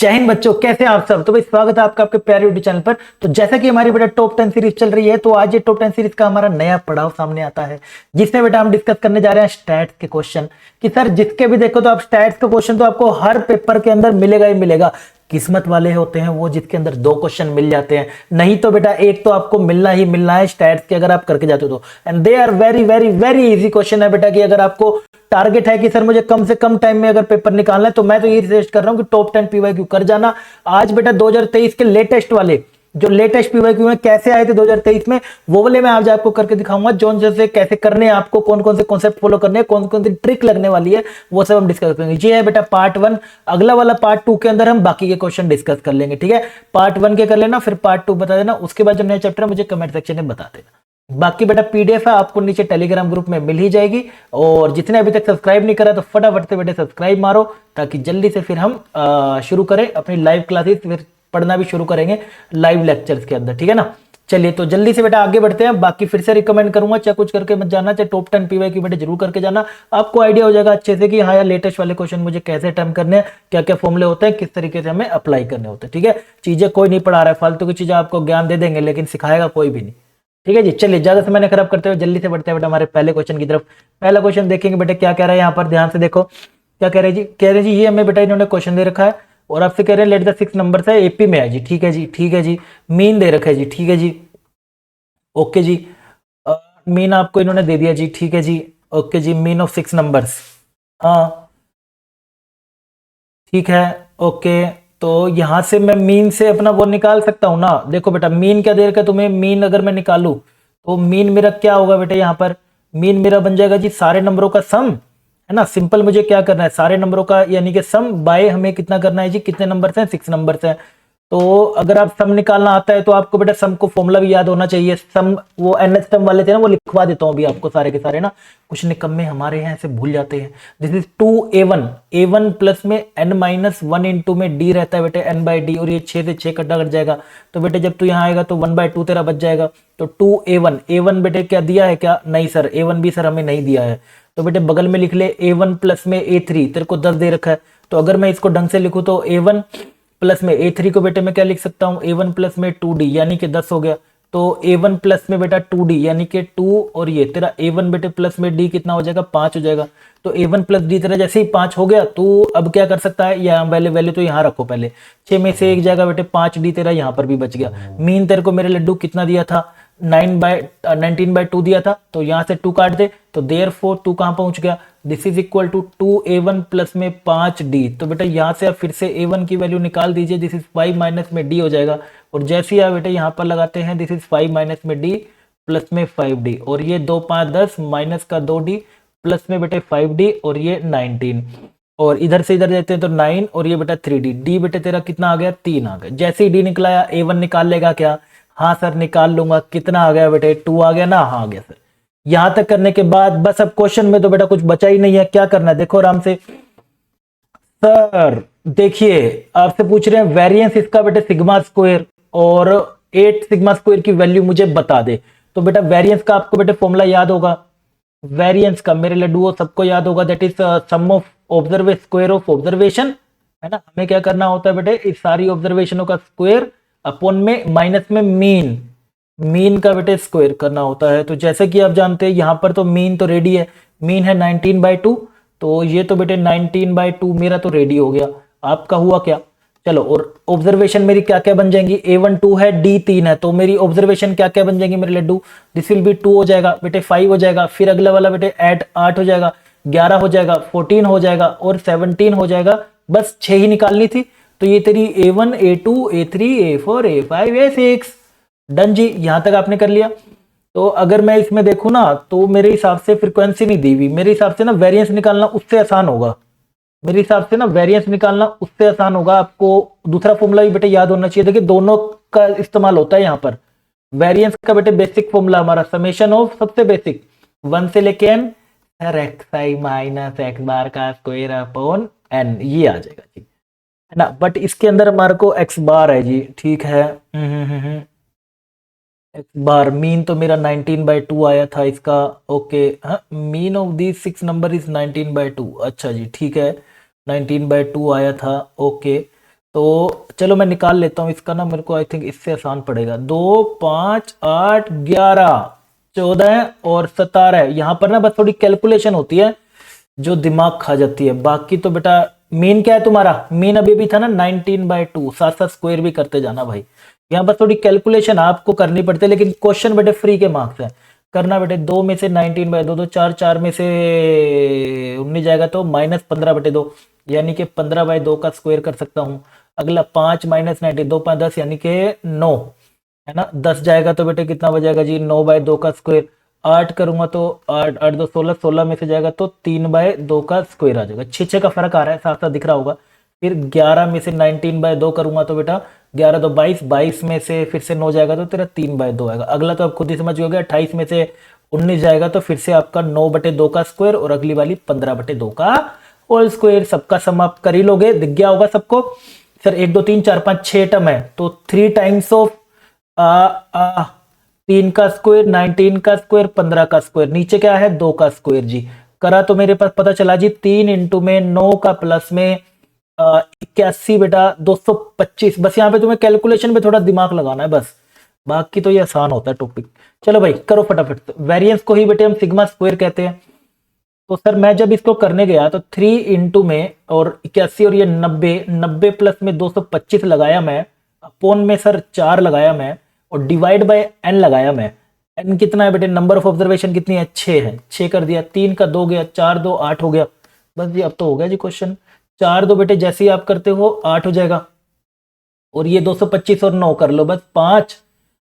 जय हिंद बच्चों, कैसे हैं आप सब। तो भाई स्वागत है आपका आपके प्यारे यूट्यूब चैनल पर। तो जैसा कि हमारी बेटा टॉप 10 सीरीज चल रही है, तो आज ये टॉप 10 सीरीज का हमारा नया पड़ाव सामने आता है, जिसमें बेटा हम डिस्कस करने जा रहे हैं स्टैट्स के क्वेश्चन। कि सर जिसके भी देखो तो आप स्टैट्स का क्वेश्चन तो आपको हर पेपर के अंदर मिलेगा ही मिलेगा। किस्मत वाले होते हैं वो जिसके अंदर 2 क्वेश्चन मिल जाते हैं, नहीं तो बेटा एक तो आपको मिलना ही मिलना है स्टैट्स के, अगर आप करके जाते हो तो। And they are very very very easy question है बेटा। कि अगर आपको टारगेट है कि सर मुझे कम से कम टाइम में अगर पेपर निकालना है, तो मैं तो ये सजेस्ट कर रहा हूं कि टॉप 10 पीवाईक्यू कर जाना। आज बेटा 2023 के लेटेस्ट वाले जो लेटेस्ट पीवाईक्यू में कैसे आए थे 2023 में, वो वाले मैं आज आपको करके दिखाऊंगा। जोन जैसे कैसे करने हैं आपको, कौन कौन से कॉन्सेप्ट फॉलो करने हैं, कौन कौन सी ट्रिक लगने वाली है, वो सब हम डिस्कस करेंगे। ये है बेटा पार्ट 1। अगला वाला पार्ट 2 के अंदर हम बाकी के क्वेश्चन डिस्कस कर लेंगे। ठीक है, पार्ट 1 के कर लेना, फिर पार्ट 2 बता देना। उसके बाद जो नया चैप्टर है मुझे कमेंट सेक्शन में बता देना। बाकी बेटा पीडीएफ है आपको नीचे टेलीग्राम ग्रुप में मिल ही जाएगी। और जितने अभी तक सब्सक्राइब नहीं करा तो फटाफट से बेटे सब्सक्राइब मारो, ताकि जल्दी से फिर हम शुरू करें अपनी लाइव क्लासेस, फिर पढ़ना भी शुरू करेंगे लाइव लेक्चर्स के अंदर। ठीक है ना, चलिए तो जल्दी से बेटा आगे बढ़ते हैं। बाकी फिर से रिकमेंड करूंगा, चाहे कुछ करके मत जाना, चाहे टॉप 10 पीवाईक्यू बेटे जरूर करके जाना। आपको आइडिया हो जाएगा अच्छे से कि हाँ यार लेटेस्ट वाले क्वेश्चन मुझे कैसे अटेम्प्ट करने हैं, क्या क्या फॉर्मूले होते हैं, किस तरीके से हमें अप्लाई करने होते हैं। ठीक है, चीजें कोई नहीं पढ़ा रहा है, फालतू की चीजें आपको ज्ञान दे देंगे लेकिन सिखाएगा कोई भी नहीं। ठीक है जी, चलिए ज्यादा समय खराब करते हुए जल्दी से बढ़ते हैं बेटा हमारे पहले क्वेश्चन की तरफ। पहला क्वेश्चन देखेंगे बेटा क्या कह रहा है यहाँ पर, ध्यान से देखो क्या कह रहे हैं जी। कह रहे हैं जी ये हमें बेटा इन्होंने क्वेश्चन दे रखा है और आपसे कह रहे हैं लेट द 6 नंबर है एपी में है जी। ठीक है जी, ठीक है जी। मीन दे रखा है जी। ठीक है जी, ओके जी। मीन आपको इन्होंने दे दिया जी। ठीक है जी, ओके जी। मीन ऑफ 6 नंबर्स, हाँ ठीक है, ओके। तो यहां से मैं मीन से अपना वो निकाल सकता हूं ना। देखो बेटा मीन क्या दे रखा है तुम्हें, मीन अगर मैं निकालू तो मीन मेरा क्या होगा बेटा, यहाँ पर मीन मेरा बन जाएगा जी सारे नंबरों का सम, है ना। सिंपल मुझे क्या करना है, सारे नंबरों का यानी कि सम बाय हमें कितना करना है जी, कितने नंबर हैं, 6 नंबर हैं। तो अगर आप सम निकालना आता है तो आपको बेटा सम को फॉर्मूला भी याद होना चाहिए। सम वो एनएच सम वाले थे ना, वो लिखवा देता हूं अभी आपको सारे के सारे ना, कुछ निकम्मे हमारे हैं ऐसे भूल जाते हैं। This is 2a1, a1 plus में n माइनस 1 इंटू में d रहता है बेटे n बाई डी, और ये 6 से 6 कटा कट जाएगा। तो बेटे जब तू यहाँ आएगा तो 1/2 तेरा बच जाएगा। तो 2a1, a1 बेटे क्या दिया है क्या, नहीं सर, a1 भी सर हमें नहीं दिया है। तो बेटे बगल में लिख ले a1 प्लस में a3, तेरे को 10 दे रखा है। तो अगर मैं इसको ढंग से लिखूं तो a1 प्लस में a3 को बेटे मैं क्या लिख सकता हूँ, a1 प्लस में 2d यानी कि 10 हो गया। तो a1 प्लस में बेटा 2d यानी कि 2, और ये तेरा a1 बेटे प्लस में d कितना हो जाएगा, 5 हो जाएगा। तो a1 प्लस d तेरा जैसे ही 5 हो गया, तो अब क्या कर सकता है, यहाँ वैल्यू वैल्यू तो यहाँ रखो पहले, 6 में से एक जाएगा बेटे 5d तेरा यहाँ पर भी बच गया। मीन तेरे को मेरे लड्डू कितना दिया था, 19/2 दिया था। तो यहाँ से 2 काट दे, तो देयरफॉर 2 कहाँ पहुंच गया, this is equal to 2a1 plus में 5d। तो बेटा यहाँ से आप फिर से a1 की वैल्यू निकाल दीजिए, दिस इज 5 माइनस में d हो जाएगा। और जैसे ही आप बेटा यहाँ पर लगाते हैं, दिस इज 5 माइनस में d प्लस में 5d, और ये 2 5 10 माइनस का 2d प्लस में बेटे 5d, और ये 19, और इधर से इधर देते हैं तो 9, और ये बेटा 3d। d बेटे तेरा कितना आ गया, 3 आ गया। जैसे ही d निकलाया a1 निकाल लेगा क्या, हाँ सर निकाल लूंगा। कितना आ गया बेटे, 2 आ गया ना, हाँ आ गया सर। यहां तक करने के बाद बस अब क्वेश्चन में तो बेटा कुछ बचा ही नहीं है, क्या करना है देखो आराम से। सर देखिए आपसे पूछ रहे हैं वेरिएंस इसका बेटे सिग्मा स्क्वायर, और 8 सिग्मा स्क्वायर की वैल्यू मुझे बता दे। तो बेटा वेरिएंस का आपको बेटे फॉर्मूला याद होगा, वेरिएंस का मेरे लड्डू सबको याद होगा, that is sum of observation square of observation, है ना। हमें क्या करना होता है बेटे, इस सारी ऑब्जर्वेशनों का स्क्वायर अपॉन में माइनस में मीन, मीन का बेटे स्क्वायर करना होता है। तो जैसे कि आप जानते हैं यहाँ पर तो मीन तो रेडी है, मीन है 19/2, तो ये तो बेटे 19/2 मेरा तो रेडी हो गया। आपका हुआ क्या, चलो। और ऑब्जर्वेशन मेरी क्या क्या बन जाएंगी, a1 2 है, d 3 है, तो मेरी ऑब्जर्वेशन क्या क्या बन जाएंगी मेरे लड्डू, दिस विल बी 2 हो जाएगा बेटे, 5 हो जाएगा, फिर अगला वाला बेटे 8 हो जाएगा, 11 हो जाएगा, 14 हो जाएगा, और 17 हो जाएगा। बस 6 ही निकालनी थी। तो ये तेरी a1 a2 a3 a4 a5 a6 done जी, यहां तक आपने कर लिया। तो अगर मैं इसमें देखूं ना, तो मेरे हिसाब से फ्रीक्वेंसी नहीं दी हुई, मेरे हिसाब से ना वेरिएंस निकालना उससे आसान होगा, मेरे हिसाब से ना वेरिएंस निकालना उससे आसान होगा। आपको दूसरा फॉर्मूला भी बेटे याद होना चाहिए। देखिए दोनों का इस्तेमाल होता है यहाँ पर। वेरिएंस का बेटे बेसिक फॉर्मूला हमारा समेशन ऑफ, सबसे बेसिक 1 से लेके n, एक्स आई माइनस एक्स बार का स्क्वायर अपॉन n, ये आ जाएगा जी, है ना। बट इसके अंदर हमारे को एक्स बार है जी, ठीक है। एक्स बार मीन तो मेरा 19/2 आया था इसका, ओके। हाँ, mean of the 6 number is 19/2, अच्छा जी ठीक है, 19/2 आया था, ओके। तो चलो मैं निकाल लेता हूँ इसका ना, मेरे को आई थिंक इससे आसान पड़ेगा। 2 5 8 11 14 और 17, यहाँ पर ना बस थोड़ी कैलकुलेशन होती है जो दिमाग खा जाती है। बाकी तो बेटा मीन क्या है तुम्हारा, मीन अभी भी था ना 19/2, साथ साथ स्क्वायर भी करते जाना भाई। यहाँ पर थोड़ी कैलकुलेशन आपको करनी पड़ती है, लेकिन क्वेश्चन बेटे फ्री के मार्क्स है। करना बेटे, 2 में से 19/2 दो, 4 4 में से 19 जाएगा तो -15/2, यानी कि 15/2 का स्क्वायर कर सकता हूँ। अगला 5 - 90, 2 5 10 यानी कि 9, है ना। 10 जाएगा तो बेटे कितना बचेगा जी, 9/2 का स्क्वायर। 8 करूंगा तो 8 8 2 16, 16 में से जाएगा तो 3/2 का स्क्वायर आ जाएगा। 6 6 का फर्क आ रहा है, साथ साथ दिख रहा होगा। फिर 11 में से 19/2 करूंगा तो बेटा 11 2 22, 22 में से फिर से 9 जाएगा तो तेरा 3/2 आएगा। अगला तो आप खुद ही समझ गए, 28 में से 19 जाएगा तो फिर से आपका 9/2 का स्क्वायर, और अगली वाली 15/2 का होल स्क्वायर। सबका सम आप कर ही लोगे, दिख गया होगा सबको। सर 1 2 3 4 5 6 टर्म है, तो 3 टाइम्स ऑफ 3 का स्क्वायर, 19 का स्क्वायर, 15 का स्क्वायर, नीचे क्या है 2 का स्क्वायर जी। करा तो मेरे पास पता चला जी 3 इंटू में 9 का प्लस में 81 बेटा 225। बस यहाँ पे तुम्हें कैलकुलेशन पे थोड़ा दिमाग लगाना है बस, बाकी तो ये आसान होता है टॉपिक। चलो भाई करो फटाफट। वेरिएंस को ही बेटे हम सिग्मा स्क्वायर कहते हैं। तो सर मैं जब इसको करने गया तो 3 इंटू में और 81 और ये 90, 90 प्लस में 225 लगाया मैं, अपोन में सर 4 लगाया मैं, और डिवाइड बाय n लगाया मैं। n कितना है बेटे, नंबर ऑफ ऑब्जर्वेशन कितनी है, 6 है, 6 कर दिया, 3 का 2 गया, 4 2 8 हो गया। बस जी अब तो हो गया जी क्वेश्चन। 4 2 बेटे जैसे ही आप करते हो 8 हो जाएगा, और ये 225 और 9 कर लो, बस 5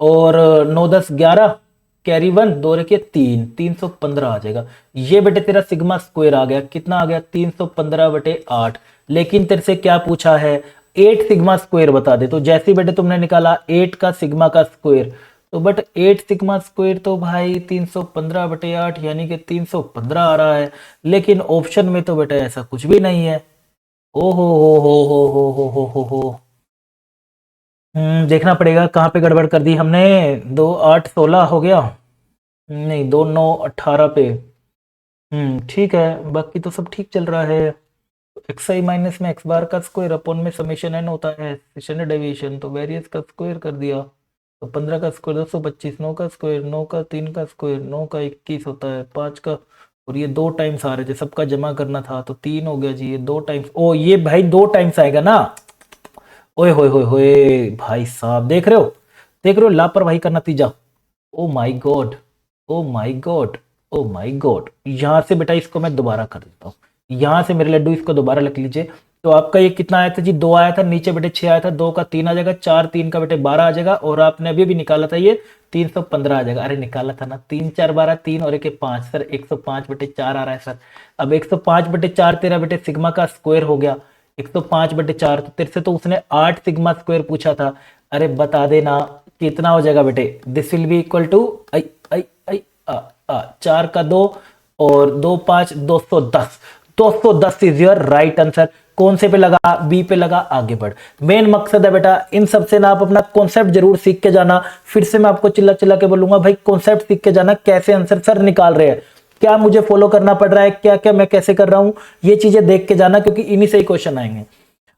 और 9 10 11, कैरी 1, 2 रखिए 3, 315 आ जाएगा। ये बेटे तेरा सिग्मा स्क्वायर आ गया, कितना आ गया 315/8। लेकिन तेरे से क्या पूछा है, 8 सिग्मा स्क्वायर बता दे। तो जैसे ही बेटे तुमने निकाला 8 का सिग्मा का स्क्वायर, तो बट 8 सिग्मा स्क्वायर तो भाई 315/8 यानी कि 315 आ रहा है। लेकिन ऑप्शन में तो बेटा ऐसा कुछ भी नहीं है। ओ हो। देखना पड़ेगा कहाँ पे गड़बड़ कर दी हमने। 2 8 16 हो गया, नहीं 2 9 18 पे। ठीक है, बाकी तो सब ठीक चल रहा है। एक्स आई माइनस में एक्स बार का स्क्वायर अपॉन में समेशन एन होता है, स्टैंडर्ड डेविएशन, तो वेरियस का स्क्वायर कर दिया। तो 15 का स्क्वायर 225, 9 का स्क्वायर 9 का, 3 का स्क्वायर 9 का 21 होता है, 5 का, और ये 2 टाइम्स आ रहे थे, सबका जमा करना था तो 3 हो गया जी। ये 2 टाइम्स, ओ ये भाई 2 टाइम्स आएगा ना। ओए होए होए होए भाई साहब, देख रहे हो, देख रहे हो लापरवाही का नतीजा। Oh my God, oh my God, oh my God. यहां से बेटा इसको मैं दोबारा कर देता हूँ, यहां से मेरे लड्डू इसको दोबारा लिख लीजिए। तो आपका ये कितना आया था जी, 2 आया था, नीचे बेटे 6 आया था, 2 का 3 आ जाएगा, 4 3 का बेटे 12 आ जाएगा, और आपने अभी भी निकाला था ये 315 आ जाएगा। अरे निकाला था ना, 3 4 12, 3 और 1 5, सर 105/4 आ रहा है सर। अब 105/4 तेरा बेटे सिग्मा का स्क्वायर हो गया। 105/4, तो तेरे से तो उसने 8 सिग्मा स्क्वायर पूछा था। अरे बता देना कितना हो जाएगा बेटे, this will be equal to I I I 4 का 2 और 2 5 210। 210 इज योर राइट आंसर। कौन से पे लगा, बी पे लगा, आगे बढ़। मेन मकसद है बेटा इन सब से ना आप अपना कॉन्सेप्ट जरूर सीख के जाना। फिर से मैं आपको चिल्ला चिल्ला के बोलूंगा भाई कॉन्सेप्ट सीख के जाना, कैसे आंसर सर निकाल रहे हैं, क्या मुझे फॉलो करना पड़ रहा है, क्या क्या मैं कैसे कर रहा हूं, ये चीजें देख के जाना, क्योंकि इन्हीं से ही क्वेश्चन आएंगे।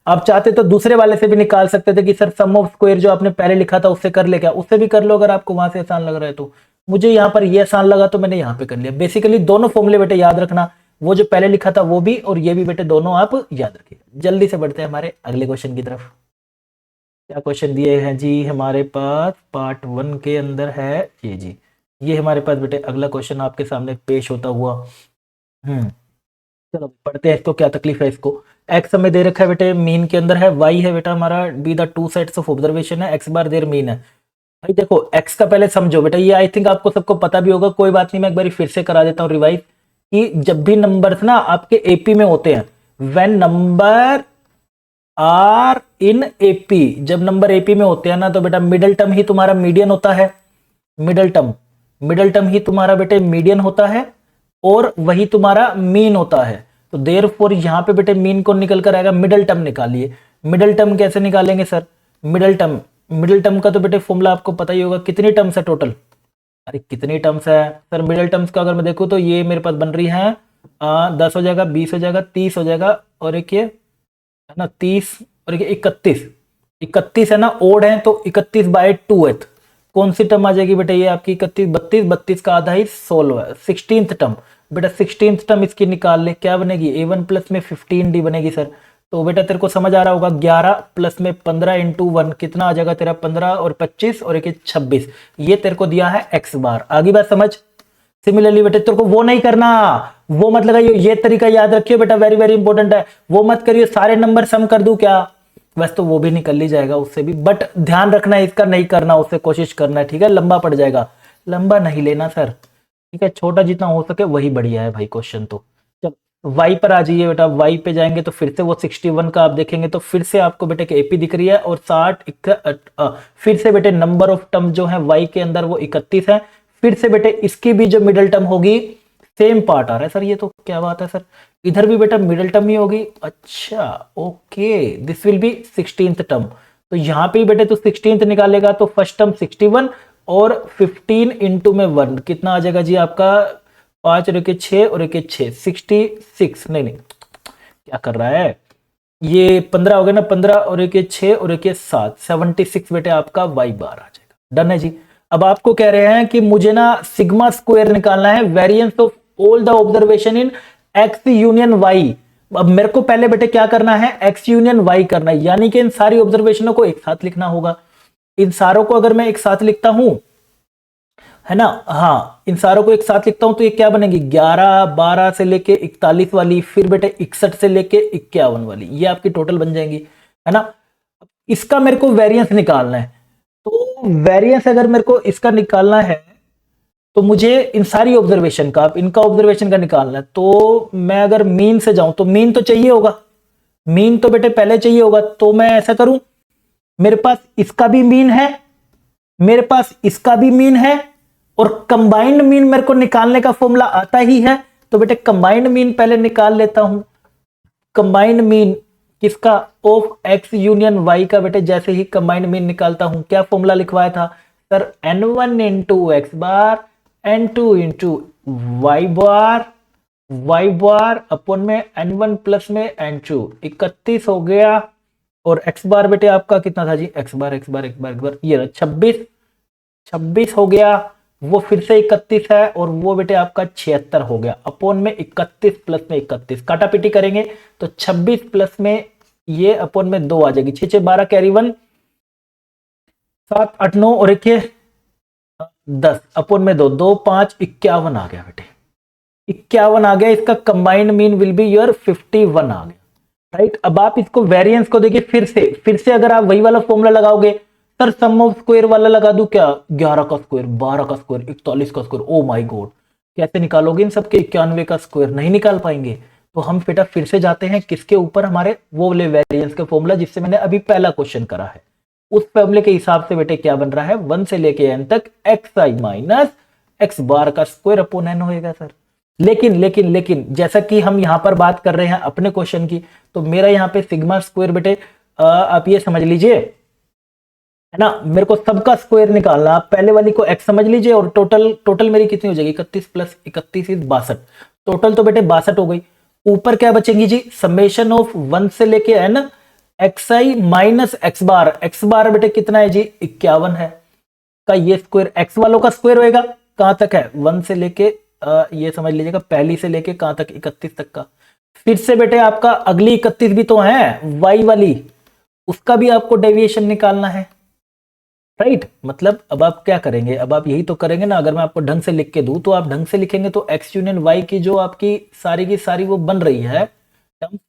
आप चाहते तो दूसरे वाले से भी निकाल सकते थे कि सर सम ऑफ स्क्वायर जो आपने पहले लिखा था उससे कर ले, क्या उससे भी कर लो अगर आपको वहां से आसान लग रहा है तो। मुझे यहाँ पर ये आसान लगा तो मैंने यहाँ पे कर लिया। बेसिकली दोनों फॉर्मूले बेटे याद रखना, वो जो पहले लिखा था वो भी, और ये भी बेटे दोनों आप याद रखिए। जल्दी से बढ़ते हैं हमारे अगले क्वेश्चन की तरफ। क्या क्वेश्चन दिए हैं जी हमारे पास, पार्ट 1 के अंदर है ये जी। ये हमारे पास बेटे अगला क्वेश्चन आपके सामने पेश होता हुआ। हम्म चलो पढ़ते हैं इसको, क्या तकलीफ है इसको। एक्स हमें दे रखा है बेटे मीन के अंदर है, वाई है बेटा हमारा be the two sets of observation है, एक्स बार देर मीन है। भाई देखो एक्स का पहले समझो बेटा, ये आई थिंक आपको सबको पता भी होगा, कोई बात नहीं मैं एक बार फिर से करा देता हूँ रिवाइज। कि जब भी नंबर्स ना आपके एपी में होते हैं, when number are in AP, जब नंबर एपी में होते हैं ना तो बेटा मिडिल टर्म ही तुम्हारा मीडियन होता है। मिडिल टर्म ही तुम्हारा बेटे मीडियन होता है, और वही तुम्हारा मीन होता है। तो देयरफॉर यहां पे बेटे मीन को निकल कर आएगा, मिडिल टर्म निकालिए। मिडिल टर्म कैसे निकालेंगे सर, मिडिल टर्म का तो बेटे फॉर्मूला आपको पता ही होगा। कितनी टर्म्स है टोटल, अरे कितनी टर्म्स है सर, मिडिल टर्म्स का अगर मैं देखूं तो ये मेरे पास बन रही है 10 हो जाएगा, 20 हो जाएगा, 30 हो जाएगा, और एक ये है ना 30 और 31, 31 है ना, ओड है, तो 31/2 कौन सी टर्म आ जाएगी बेटा, ये आपकी 31, 32, 32 का आधा ही 16, 16th टर्म। बेटा 16th टर्म इसकी निकाल ले, क्या बनेगी, A1 प्लस में 15D बनेगी सर। तो बेटा तेरे को समझ आ रहा होगा, 11 प्लस में 15 इंटू 1 कितना आ जाएगा तेरा, 15 और 25 और एक 26, ये तेरे को दिया है x बार। आगे बात समझ। सिमिलरली बेटे तेरे को वो नहीं करना, वो मत लगाइयो, ये तरीका याद रखियो बेटा, वेरी वेरी इंपॉर्टेंट है। वो मत करियो सारे नंबर सम कर दूं क्या, वैसे तो वो भी निकल ही जाएगा उससे भी, बट ध्यान रखना है इसका नहीं करना, उससे कोशिश करना है, ठीक है, लंबा पड़ जाएगा, लंबा नहीं लेना सर, ठीक है, छोटा जितना हो सके वही बढ़िया है भाई क्वेश्चन। तो चलो वाई पर आ जाइए बेटा, वाई पे जाएंगे तो फिर से वो 61 का आप देखेंगे तो फिर से आपको बेटे के एपी दिख रही है, और 60 फिर से बेटे नंबर ऑफ टर्म जो है वाई के अंदर वो 31 है, फिर से बेटे इसकी भी जो मिडिल टर्म होगी सेम पार्ट आ रहा है सर, ये तो क्या बात है सर, इधर भी बेटा मिडिल टर्म ही होगी, अच्छा okay, this will B 16th term. तो यहां पे बेटे तो 16th निकालेगा तो फर्स्ट टर्म 61 और 15 इंटू में 1 कितना आ जाएगा जी आपका, 5 और 1 6 और 1 6 66, नहीं नहीं क्या कर रहा है, ये 15 हो गया ना, 15 और 1 6 और 1 7, 76 बेटे आपका वाई बार आ जाएगा। डन है जी। अब आपको कह रहे हैं कि मुझे ना सिग्मा स्क्वायर निकालना है, variance of all the observation in x union y. अब मेरे को पहले बेटे क्या करना है, एक्स यूनियन वाई करना है, यानी कि इन सारी ऑब्जर्वेशनों को एक साथ लिखना होगा। इन सारों को अगर मैं एक साथ लिखता हूं, है ना, हाँ इन सारों को एक साथ लिखता हूं तो ये क्या बनेगी, 11 12 से लेके 41 वाली, फिर बेटे 61 से लेके 51 वाली, ये आपकी टोटल बन जाएंगी, है ना। इसका मेरे को वेरिएंस निकालना है, तो वेरिएंस अगर मेरे को इसका निकालना है तो मुझे इन सारी ऑब्जर्वेशन का, इनका ऑब्जर्वेशन का निकालना है, तो मैं अगर मीन से जाऊं तो मीन तो चाहिए होगा, मीन तो बेटे पहले चाहिए होगा, तो मैं ऐसा करूं, मेरे पास इसका भी मीन है, मेरे पास इसका भी मीन है, और कंबाइंड मीन मेरे को निकालने का फॉर्मूला आता ही है, तो बेटे कंबाइंड मीन पहले निकाल लेता हूं। कंबाइंड मीन किसका, ऑफ एक्स यूनियन वाई का, बेटे जैसे ही कंबाइंड मीन निकालता हूं, क्या फॉर्मूला लिखवाया था सर, n1 इंटू एक्स बार, n2 इंटू वाई बार अपन में n1 प्लस में n2, 31 हो गया, और x बार बेटे आपका कितना था जी, x बार ये 26 हो गया, वो फिर से 31 है, और वो बेटे आपका 76 हो गया, अपोन में 31 प्लस में 31 काटा पीटी करेंगे तो 26 प्लस में ये अपोन में 2 आ जाएगी, 6 6 12 कैरी 1, 7 8 9 और 1 10 अपोन में 2 2 5 51 आ गया बेटे, 51 आ गया, इसका combined mean will be your 51 आ गया, राइट। अब आप इसको वेरिएंस को देखिए, फिर से अगर आप वही वाला फॉर्मूला लगाओगे, सर सम ऑफ स्क्वायर वाला लगा दूं क्या, 11 का स्क्वायर, 12 का स्क्वायर, 41 का स्क्वायर, ओ माय गॉड, कैसे निकालोगे इन सबके, 91 का स्क्वायर नहीं निकाल पाएंगे। तो हम बेटा फिर से जाते हैं किसके ऊपर, हमारे वो वाले वेरिएंस के फॉर्मूला जिससे मैंने अभी पहला क्वेश्चन करा है, उस फॉर्मूले के हिसाब से बेटे क्या बन रहा है, 1 से लेके n तक एक्स आई माइनस एक्स बार का स्क्वायर अपॉन n होएगा सर। लेकिन जैसा कि हम यहां पर बात कर रहे हैं अपने क्वेश्चन की, तो मेरा यहां पे सिग्मा स्क्वायर बेटे आप ये समझ लीजिए, है ना, मेरे को सबका स्क्वायर निकालना, आप पहले वाली को x समझ लीजिए, और टोटल मेरी कितनी हो जाएगी, 31 प्लस 31 इज 62, टोटल तो बेटे 62 हो गई। ऊपर क्या बचेंगी जी, समेशन ऑफ 1 से लेके n एक्स आई माइनस एक्स बार बेटे कितना है जी, 51 है, का ये स्क्वायर एक्स वालों का स्क्वायर होएगा, कहां तक है, 1 से लेके ये समझ लीजिएगा पहली से लेके कहां तक, 31 तक का। फिर से बेटे आपका अगली 31 भी तो है वाई वाली, उसका भी आपको डेविएशन निकालना है, राइट। मतलब अब आप क्या करेंगे, अब आप यही तो करेंगे ना, अगर मैं आपको ढंग से लिख के दूं तो आप ढंग से लिखेंगे तो एक्स यूनियन वाई की जो आपकी सारी की सारी वो बन रही है,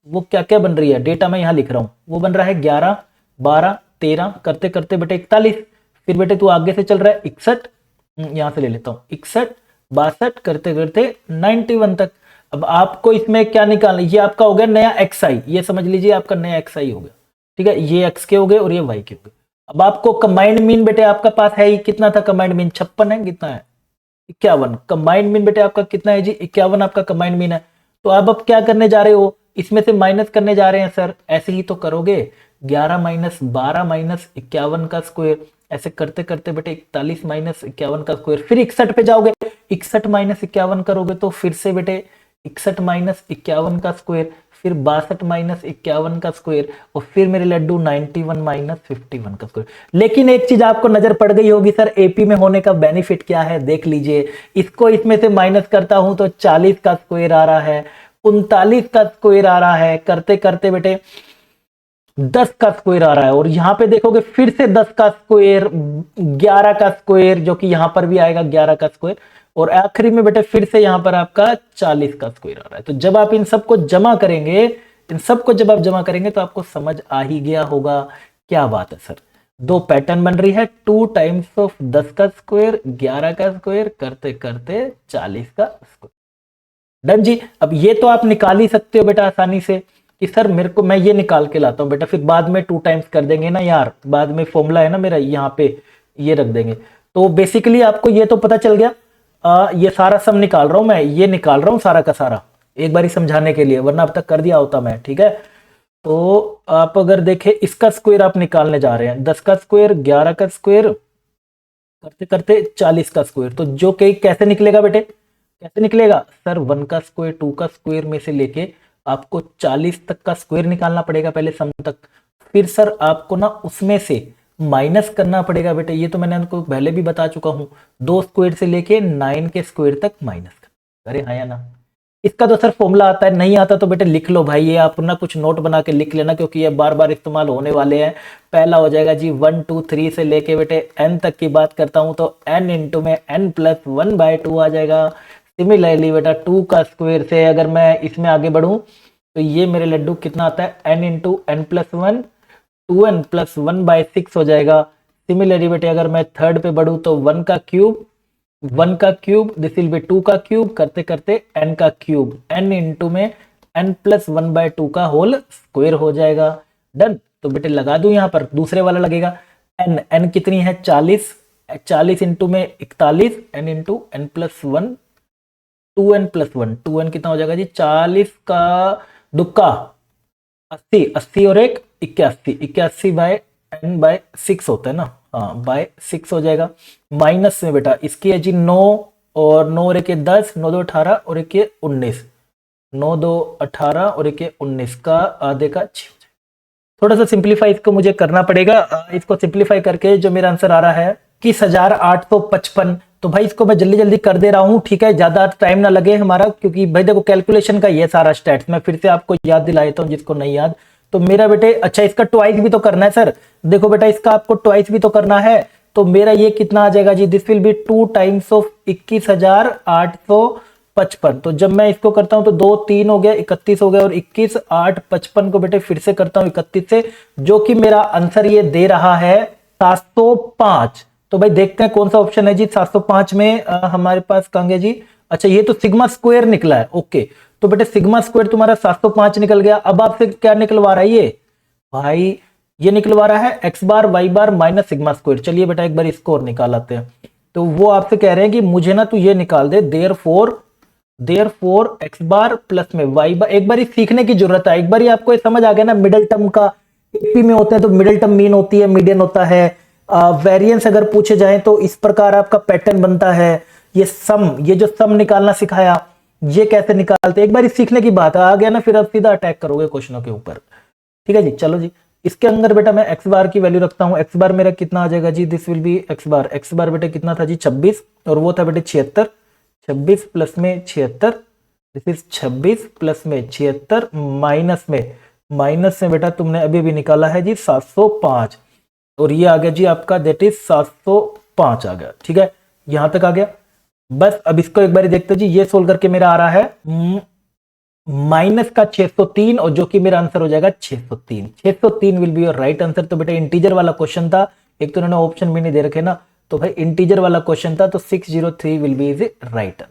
वो क्या क्या बन रही है, डेटा मैं यहां लिख रहा हूं, वो बन रहा है 11 12 13 करते करते बेटे 41, फिर बेटे तू आगे से चल रहा है 61, यहां से ले लेता हूं 61 62 करते करते 91 तक। अब आपको इसमें क्या निकालना, ये आपका हो गया नया एक्स आई, ये समझ लीजिए आपका नया एक्स आई हो गया, ठीक है, ये एक्स के हो गए और ये वाई के हो गए। अब आपको कंबाइंड मीन बेटे आपका पास है ही, कितना था कंबाइंड मीन, 56 है, कितना है 51, कंबाइंड मीन बेटे आपका कितना है जी, 51 आपका कंबाइंड मीन है। तो अब क्या करने जा रहे हो, इसमें से माइनस करने जा रहे हैं सर, ऐसे ही तो करोगे, 11 माइनस 12 माइनस 51 का स्क्वायर, ऐसे करते करते बेटे 41 माइनस 51 का स्क्वायर, फिर 61 पे जाओगे, 61 माइनस 51 करोगे तो फिर से बेटे 61 माइनस 51 का स्क्वायर, फिर 62 माइनस 51 का स्क्वायर, और फिर मेरे लड्डू 91 माइनस 51 का स्क्वायर। लेकिन एक चीज आपको नजर पड़ गई होगी, सर एपी में होने का बेनिफिट क्या है, देख लीजिए। इसको इसमें से माइनस करता हूं तो 40 का स्क्वायर आ रहा है, 39 का स्क्वायर आ रहा है, करते करते बेटे 10 का स्क्वायर आ रहा है, और यहां पे देखोगे फिर से 10 का स्क्वायर, 11 का स्क्वायर, जो कि यहां पर भी आएगा 11 का स्क्वायर, और आखिरी में बेटे फिर से यहां पर आपका 40 का स्क्वायर आ रहा है। तो जब आप इन सबको जमा करेंगे, इन सबको जब आप जमा करेंगे तो आपको समझ आ ही गया होगा क्या बात है सर। दो पैटर्न बन रही है, 2 टाइम्स ऑफ 10 का स्क्वायर, 11 का स्क्वायर, करते करते 40 का स्क्वायर। डन जी। अब ये तो आप निकाल ही सकते हो बेटा आसानी से कि सर मेरे को, मैं ये निकाल के लाता हूं बेटा, फिर बाद में 2 टाइम्स कर देंगे ना यार, बाद में फॉर्मूला है ना मेरा यहाँ पे, ये रख देंगे। तो बेसिकली आपको ये तो पता चल गया। ये सारा सम निकाल रहा हूं मैं, ये निकाल रहा हूं सारा का सारा एक बार ही समझाने के लिए, वरना अब तक कर दिया होता मैं, ठीक है। तो आप अगर देखें, इसका स्क्वायर आप निकालने जा रहे हैं, 10 का स्क्वायर, 11 का स्क्वायर, करते करते 40 का स्क्वायर। तो जो कि कैसे निकलेगा बेटे, कैसे निकलेगा सर, 1 का स्क्वायर, 2 का स्क्वायर में से लेके आपको 40 तक का स्क्वायर निकालना पड़ेगा पहले सम तक, फिर सर आपको ना उसमें से माइनस करना पड़ेगा बेटे। ये तो मैंने आपको पहले भी बता चुका हूं, 2 स्क्वायर से लेके 9 के स्क्वायर तक माइनस कर। अरे हाँ या ना। इसका तो सर फॉर्मूला आता है, नहीं आता तो बेटे लिख लो भाई, ये आप ना कुछ नोट बना के लिख लेना, क्योंकि ये बार बार इस्तेमाल होने वाले हैं। पहला हो जाएगा जी 1 2 3 से लेके बेटे n तक की बात करता हूं तो n इंटू में n प्लस 1/2 आ जाएगा। सिमिलरली बेटा 2 का स्क्वायर से अगर मैं इसमें आगे बढ़ूं तो ये मेरे लड्डू कितना आता है, n into n plus 1, 2n plus 1/6 हो जाएगा। सिमिलरली बेटे अगर मैं थर्ड पे बढ़ूं तो 1 का क्यूब, 1 का क्यूब, दिस विल बी 2 का क्यूब, करते करते n का क्यूब, n इंटू में n प्लस 1/2 का होल स्क्वायर हो जाएगा। डन। तो बेटे लगा दूं यहां पर, दूसरे वाला लगेगा n कितनी है 40, 40 इंटू में 41, n into n plus 1, 2n plus 1, 2n कितना हो जाएगा जी 40 का दुक्का 80, 80 और एक 81, 81 बाय n/6 होता है ना, हाँ बाय 6 हो जाएगा। माइनस में बेटा इसकी है जी 9, और 9 और एक 10, 9 2 18 और एक 19, 9 2 18 और एक 19 का आधे का 6 हो जाएगा। थोड़ा सा सिंप्लीफाई इसको मुझे करना पड़ेगा। इसको सिंप्लीफाई करके जो मेरा आंसर आ रहा है 21,855। तो भाई इसको मैं जल्दी जल्दी कर दे रहा हूं, ठीक है, ज्यादा टाइम ना लगे हमारा, क्योंकि भाई देखो कैलकुलेशन का ये सारा स्टेट्स मैं फिर से आपको याद दिला देता हूं जिसको नहीं याद। तो मेरा बेटे अच्छा इसका ट्वाइस भी तो करना है सर, देखो बेटा इसका आपको ट्वाइस भी तो करना है। तो मेरा ये कितना आ जाएगा जी, this will be 2 times of 21,855। तो जब मैं इसको करता हूं तो 2 3 हो गया, 31 हो गया, और 21 8 55 को बेटे फिर से करता हूं 31 से, जो कि मेरा आंसर ये दे रहा है 705। तो भाई देखते हैं कौन सा ऑप्शन है जी 705 में। हमारे पास कहां गया जी, अच्छा ये तो सिग्मा स्क्वायर निकला है, ओके। तो बेटे सिग्मा स्क्वायर तुम्हारा 705 निकल गया। अब आपसे क्या निकलवा रहा है ये भाई, ये निकलवा रहा है x बार y बार माइनस सिग्मा स्क्वायर। चलिए बेटा एक बार इसको और निकाल आते हैं। तो वो आपसे कह रहे हैं कि मुझे ना तू ये निकाल दे, देयरफॉर x बार प्लस में y बार। एक बार ही सीखने की जरूरत है, एक बार ही आपको ये समझ आ गया ना, मिडिल टर्म का एपी में होते हैं तो मिडिल टर्म मीन होती है, मीडियन होता है, वेरिएंस अगर पूछे जाए तो इस प्रकार आपका पैटर्न बनता है। ये सम, ये जो सम निकालना सिखाया, ये कैसे निकालते, एक बार सीखने की बात आ गया ना, फिर आप सीधा अटैक करोगे क्वेश्चनों के ऊपर, ठीक है जी। चलो जी, इसके अंदर बेटा मैं x बार की वैल्यू रखता हूं। x बार मेरा कितना आ जाएगा जी, दिस विल बी x बार बेटा कितना था जी 26, और वो था बेटे 76, 26 प्लस में 76, दिस इज 26 प्लस में 76 माइनस में बेटा तुमने अभी भी निकाला है जी 705, और ये आ गया जी आपका दैट इज 705 आ गया, ठीक है, यहां तक आ गया। बस अब इसको एक बार देखते जी, ये सोल्व करके मेरा आ रहा है माइनस का 603, और जो कि मेरा आंसर हो जाएगा 603। 603 will be your right answer. तो बेटा इंटीजर वाला क्वेश्चन था, एक तो उन्होंने ऑप्शन भी नहीं दे रखे ना, तो भाई इंटीजर वाला क्वेश्चन था, तो 603 will be is right answer,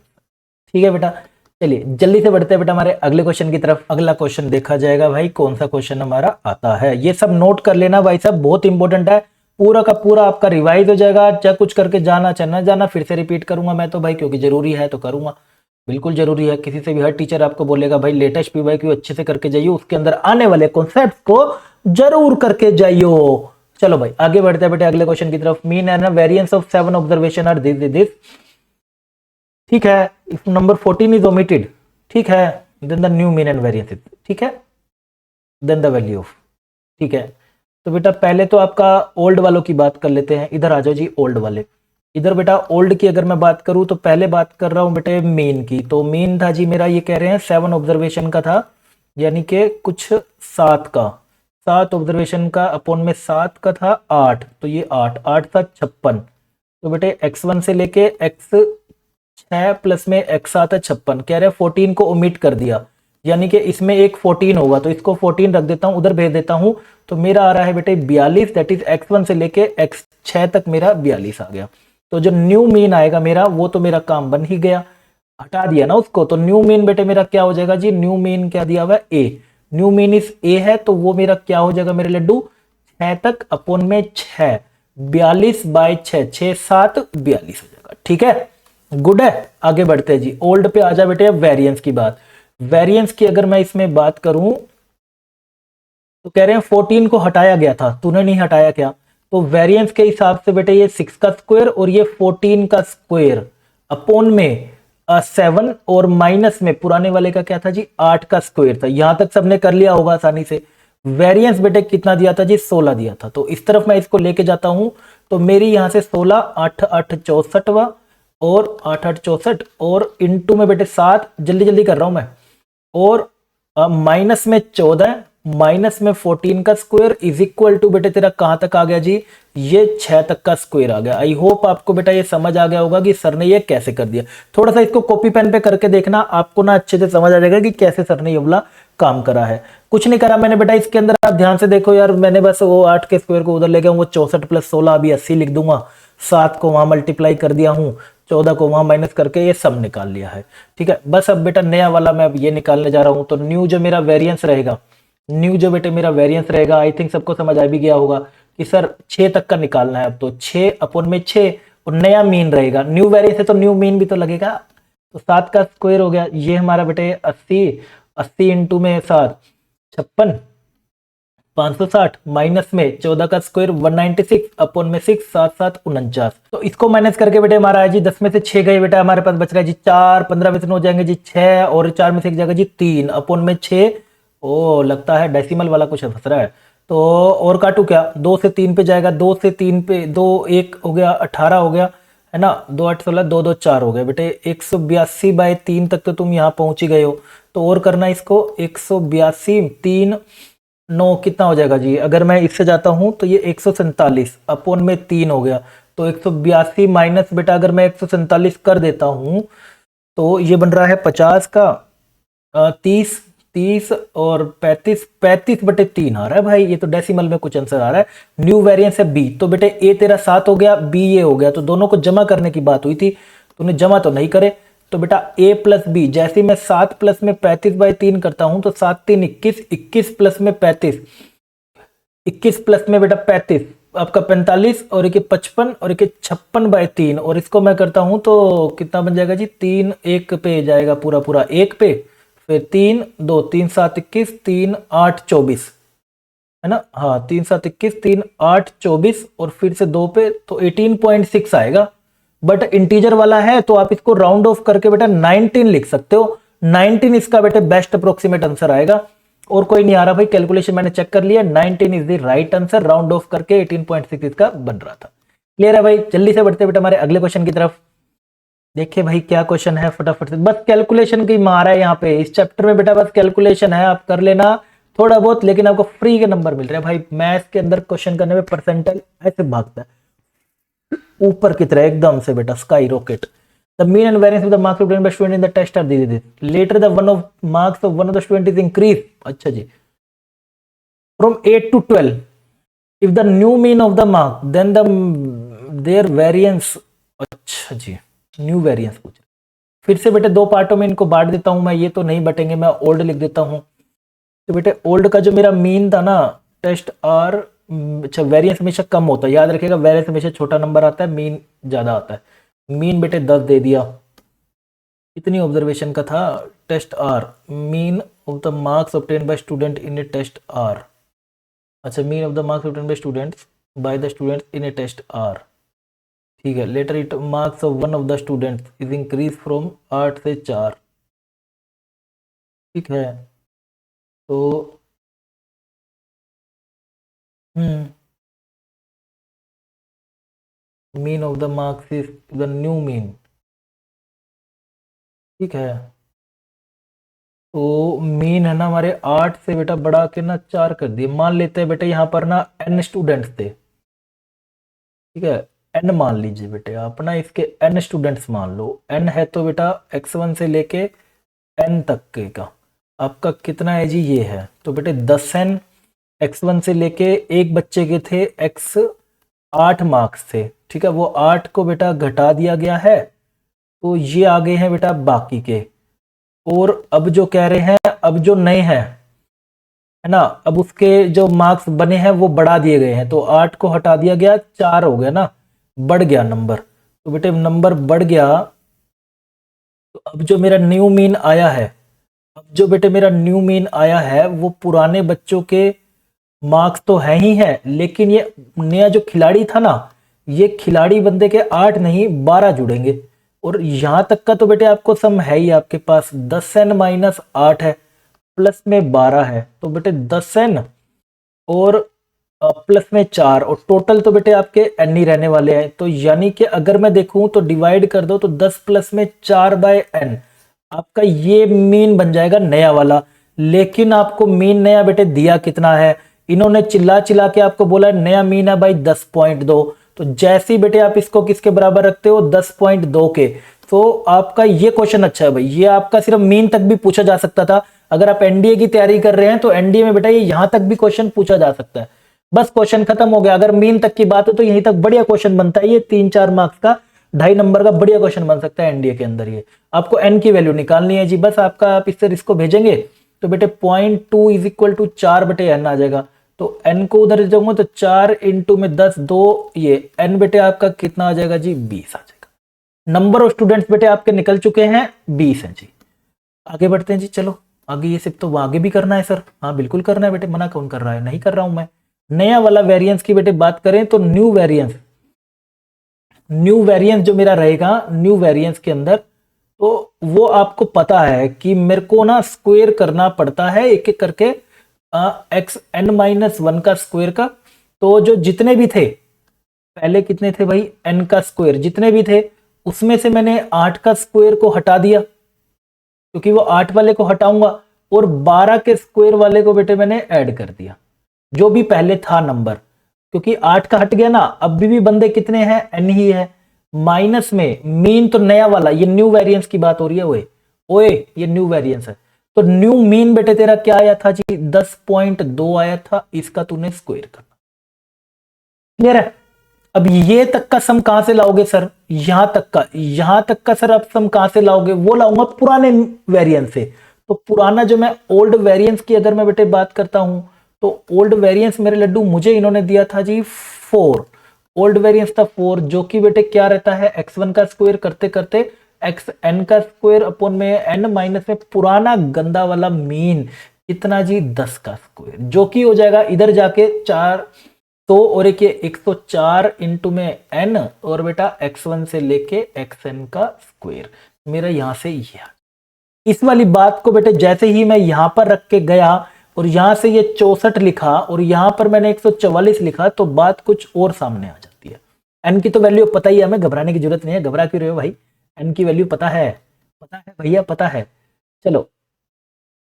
ठीक है बेटा। चलिए जल्दी से बढ़ते हैं बेटा हमारे अगले क्वेश्चन की तरफ। अगला क्वेश्चन देखा जाएगा भाई कौन सा क्वेश्चन हमारा आता है, ये सब नोट कर लेना भाई साहब, बहुत इंपॉर्टेंट है, पूरा का पूरा आपका रिवाइज हो जाएगा, चाहे कुछ करके जाना चाहे ना जाना, फिर से रिपीट करूंगा मैं तो भाई, क्योंकि जरूरी है तो करूंगा, बिल्कुल जरूरी है। किसी से भी हर टीचर आपको बोलेगा भाई लेटेस्ट पीवाईक्यू अच्छे से करके जाइए, उसके अंदर आने वाले कॉन्सेप्ट को जरूर करके जाइयो। चलो भाई आगे बढ़ते हैं बेटे अगले क्वेश्चन की तरफ। Mean and variance of 7 observation are this, ठीक है, इफ नंबर 14 इज ओमिटेड, ठीक है, then the new mean and variance, ठीक है। Then the value of. ठीक है, तो बेटा पहले तो आपका ओल्ड वालों की बात कर लेते हैं। इधर आ जाओ जी ओल्ड वाले। इधर बेटा ओल्ड की अगर मैं बात करूं तो पहले बात कर रहा हूं बेटे मीन की। तो मीन था जी मेरा, ये कह रहे हैं 7 ऑब्जर्वेशन का था, यानी कि कुछ 7 का, 7 ऑब्जर्वेशन का अपॉन में 7 का था 8, तो ये 8 8 था 56। तो बेटे x1 से लेके x6 प्लस में x आता है 56, कह रहे हैं 14 को ओमिट कर दिया, यानी कि इसमें एक 14 होगा, तो इसको 14 रख देता हूं, उधर भेज देता हूं। तो मेरा आ रहा है बेटे 42, दैट इज x1 से लेके x6 तक मेरा 42 आ गया। तो जो न्यू मीन आएगा मेरा, वो तो मेरा काम बन ही गया, हटा दिया ना उसको। तो न्यू मीन बेटे मेरा क्या हो जाएगा जी, न्यू मीन क्या दिया हुआ है ए, न्यू मीन इस ए है, तो वो मेरा क्या हो जाएगा मेरे लड्डू 6 तक अपॉन में 6, 42 बाय 6, 6 7 42 हो जाएगा। ठीक है, गुड है। आगे बढ़ते हैं जी, ओल्ड पे आ जा बेटे। अब वेरिएंस की बात, वेरिएंस की अगर मैं इसमें बात करूं तो कह रहे हैं 14 को हटाया गया था, तूने नहीं हटाया क्या? तो वेरिएंस के हिसाब से बेटे ये 6 का स्क्वायर और ये 14 का स्क्वायर अपॉन में 7 और माइनस में पुराने वाले का क्या था जी 8 का स्क्वायर था। यहां तक सबने कर लिया होगा आसानी से। वेरिएंस बेटे कितना दिया था जी 16 दिया था। तो इस तरफ मैं इसको लेके जाता हूं, तो मेरी यहां से 16 8 8 64 और 8 8 64 और इंटू में बेटे 7, जल्दी जल्दी कर रहा हूं मैं, और माइनस में 14 माइनस में 14 का स्क्वायर इज इक्वल टू बेटे तेरा कहां तक आ गया जी, ये 6 तक का स्क्वायर आ गया। आई होप आपको बेटा ये समझ आ गया होगा कि सर ने ये कैसे कर दिया। थोड़ा सा इसको कॉपी पेन पे करके देखना, आपको ना अच्छे से समझ आ जाएगा कि कैसे सर ने ये वाला काम करा है। कुछ नहीं करा मैंने बेटा इसके अंदर, आप ध्यान से देखो यार, मैंने बस वो 8 के स्क्वायर को उधर ले गया, वो 64 प्लस 16 अभी 80 लिख दूंगा, 7 को वहां मल्टीप्लाई कर दिया हूं, 14 को वहां माइनस करके ये सब निकाल लिया है। ठीक है, बस अब बेटा नया वाला मैं अब ये निकालने जा रहा हूं। तो न्यू जो मेरा वेरिएंस रहेगा, न्यू जो बेटे मेरा वेरिएंस रहेगा, आई थिंक सबको समझ आ भी गया होगा कि सर 6 तक का निकालना है। अब तो 6 अपॉन में 6 और नया मीन रहेगा, न्यू वेरिएंस है तो न्यू मीन भी तो लगेगा। तो 7 का स्क्वायर हो गया, ये हमारा बेटे 80, 80 इंटू में 7 56, 560 माइनस में 14 का स्क्वायर 196 अपॉन में 6 7 7 49। तो इसको माइनस करके बेटे हमारा है जी 10 में से 6 गए बेटा, हमारे पास बच रहा है जी 4, 15 में से 9 जाएंगे जी 6 और 4 में से 1 जाएगा जी 3 अपॉन में 6। ओ लगता है डेसिमल वाला कुछ फंस रहा है, तो और काटू क्या, 2 से 3 पे जाएगा, 2 से 3 पे 2 1 हो गया 18 हो गया है ना, 2 8 16 2 2 4 हो गया बेटे 182 बाय 3 तक तो तुम यहाँ पहुंच ही गए हो। तो और करना इसको 182 3 9 कितना हो जाएगा जी, अगर मैं इससे जाता हूं तो ये 147 अपॉन में 3 हो गया। तो 182 माइनस बेटा अगर मैं 147 कर देता हूं तो ये बन रहा है 50 का 30 30 और 35 35 बटे 3 आ रहा है भाई, ये तो डेसिमल में कुछ आंसर आ रहा है। न्यू वेरिएंस है बी, तो बेटे ए तेरा 7 हो गया, बी ये हो गया, तो दोनों को जमा करने की बात हुई थी, तूने जमा तो नहीं करे। तो बेटा a प्लस बी, जैसे मैं 7 प्लस में 35 बाई 3 करता हूं तो 7 3 21, 21 प्लस में 35, 21 प्लस में बेटा 35 आपका 45 और एक 55 और एक 56 बाई 3, और इसको मैं करता हूं तो कितना बन जाएगा जी 3 1 पे जाएगा पूरा पूरा 1 पे, फिर 3 2 3 7 21 3 8 24 है ना, हाँ 3 7 21 3 8 24 और फिर से 2 पे तो 18.6 आएगा। बट इंटीजर वाला है तो आप इसको राउंड ऑफ करके बेटा 19 लिख सकते हो, 19 इसका बेटे बेस्ट अप्रोक्सीमेट आंसर आएगा। और कोई नहीं आ रहा भाई, कैलकुलेशन मैंने चेक कर लिया, 19 is the right answer, round of करके 18.6 इसका बन रहा था। क्लियर है भाई, जल्दी से बढ़ते बेटा हमारे अगले क्वेश्चन की तरफ। देखिए भाई क्या क्वेश्चन है, फटाफट से, बस कैलकुलेशन की मार है यहाँ पे इस चैप्टर में बेटा, बस कैलकुलेशन है, आप कर लेना थोड़ा बहुत, लेकिन आपको फ्री के नंबर मिल रहे हैं भाई। मैथ्स के अंदर क्वेश्चन करने में परसेंटाइल ऐसे भागता है ऊपर की तरह एकदम से बेटा, sky rocket. The mean and variance of the marks obtained by student in the test are these. Later the one of marks of one of the student is increased. अच्छा जी, from 8 to 12. If the new mean of the mark, then their variance. अच्छा जी, new variance पूछ, फिर से बेटे दो पार्टों में इनको बांट देता हूं मैं, ये तो नहीं बटेंगे, मैं ओल्ड लिख देता हूं। तो बेटे ओल्ड का जो मेरा मीन था ना, टेस्ट आर, अच्छा वेरिएंस हमेशा कम होता है, याद रखिएगा, वेरिएंस हमेशा छोटा नंबर आता है, मीन ज्यादा आता है। मीन बेटे 10 दे दिया, कितनी ऑब्जर्वेशन का था, test are, mean of the marks obtain by student in a test are, अच्छा mean of the marks obtain by students by the students in a test are, ठीक है। Later it marks of one of the students is increase from 8 से 4, ठीक है। तो mean of the marks is the new mean. ठीक है, तो mean है ना हमारे 8 से बेटा बढ़ा के ना 4 कर दिए। मान लेते हैं बेटा यहाँ पर ना n स्टूडेंट्स थे। ठीक है, n मान लीजिए बेटे आप ना, इसके n स्टूडेंट्स मान लो। n है तो बेटा x1 से लेके n तक के का आपका कितना है जी, ये है। तो बेटे 10n x1 से लेके एक बच्चे के थे x 8 मार्क्स थे। ठीक है, वो 8 को बेटा घटा दिया गया है, तो ये आ गए हैं बेटा बाकी के। और अब जो कह रहे हैं, अब जो नए हैं है ना, अब उसके जो मार्क्स बने हैं वो बढ़ा दिए गए हैं। तो 8 को हटा दिया गया, 4 हो गया ना, बढ़ गया नंबर। तो बेटे नंबर बढ़ गया, तो अब जो मेरा न्यू मीन आया है, अब जो बेटे मेरा न्यू मीन आया है वो पुराने बच्चों के मार्क्स तो है ही है, लेकिन ये नया जो खिलाड़ी था ना, ये खिलाड़ी बंदे के 8 नहीं 12 जुड़ेंगे। और यहां तक का तो बेटे आपको सम है ही आपके पास, 10n माइनस 8 है, प्लस में 12 है। तो बेटे 10n और प्लस में 4, और टोटल तो बेटे आपके n ही रहने वाले हैं। तो यानी कि अगर मैं देखूं तो डिवाइड कर दो तो 10 प्लस में 4 बाय n आपका ये मीन बन जाएगा नया वाला। लेकिन आपको मीन नया बेटे दिया कितना है, इन्होंने चिल्ला चिल्ला के आपको बोला है नया मीन है भाई 10.2। तो जैसे ही बेटे आप इसको किसके बराबर रखते हो, 10.2 के, तो आपका ये क्वेश्चन अच्छा है भाई, ये आपका सिर्फ मीन तक भी पूछा जा सकता था। अगर आप एनडीए की तैयारी कर रहे हैं तो एनडीए में बेटा ये यहां तक भी क्वेश्चन पूछा जा सकता है। बस क्वेश्चन खत्म हो गया। अगर मीन तक की बात हो तो यहीं तक बढ़िया क्वेश्चन बनता है, ये 3-4 मार्क्स का 2.5 नंबर का बढ़िया क्वेश्चन बन सकता है एनडीए के अंदर। ये आपको एन की वैल्यू निकालनी है जी, बस आपका आप इससे इसको भेजेंगे तो बेटे 0.2 इज इक्वल टू 4 बेटे एन आ जाएगा। तो n को उधर जाऊंगा तो 4 इंटू में 10 2, ये n बेटे आपका कितना आ जाएगा जी, 20 आ जाएगा। नंबर ऑफ स्टूडेंट्स बेटे आपके निकल चुके हैं 20 हैं जी। आगे बढ़ते हैं जी, चलो आगे। ये सिर्फ तो आगे भी करना है सर, हाँ बिल्कुल करना है बेटे, मना कौन कर रहा है, नहीं कर रहा हूं मैं। नया वाला वेरिएंस की बेटे बात करें तो न्यू वेरिएंस, न्यू वेरिएंस जो मेरा रहेगा न्यू वेरिएंस के अंदर, तो वो आपको पता है कि मेरे को ना स्क्वायर करना पड़ता है एक एक करके एक्स एन माइनस 1 का स्क्वायर का। तो जो जितने भी थे पहले कितने थे भाई, n का स्क्वायर जितने भी थे, उसमें से मैंने 8 का स्क्वायर को हटा दिया, क्योंकि वो 8 वाले को हटाऊंगा, और 12 के स्क्वायर वाले को बेटे मैंने ऐड कर दिया, जो भी पहले था नंबर। क्योंकि 8 का हट गया ना, अब भी बंदे कितने हैं, n ही है। माइनस में मीन तो नया वाला, ये न्यू वेरिएंस की बात हो रही है, ओए ओए ये न्यू वेरिएंस है। तो न्यू मीन बेटे तेरा क्या आया था जी, 10.2 आया था, इसका तूने स्क्वायर करना। क्लियर है। अब ये तक का सम कहां से लाओगे सर, यहां तक का सर आप सम कहां से लाओगे, वो लाऊंगा पुराने वेरिएंस से। तो पुराना जो मैं ओल्ड वेरिएंस की अगर मैं बेटे बात करता हूं, तो ओल्ड वेरिएंस मेरे लड्डू मुझे इन्होंने दिया था जी 4। ओल्ड वेरिएंस था 4, जो कि बेटे क्या रहता है, x1 का स्क्वायर करते करते एक्स एन का स्क्वायर अपॉन में n माइनस में पुराना गंदा वाला मीन कितना जी, 10 का स्क्वायर, जो कि हो जाएगा इधर जाके 4। तो और एक ये 104 इंटू में n, और बेटा x1 से लेके xn का स्क्वायर, मेरा यहां से ये। इस वाली बात को बेटे जैसे ही मैं यहां पर रख के गया और यहां से ये 64 लिखा और यहां पर मैंने 144 लिखा, तो बात कुछ और सामने आ जाती है। n की तो वैल्यू पता ही है, हमें घबराने की जरूरत नहीं है। घबरा क्यों रहे हो भाई, n की वैल्यू पता है भैया, पता है। चलो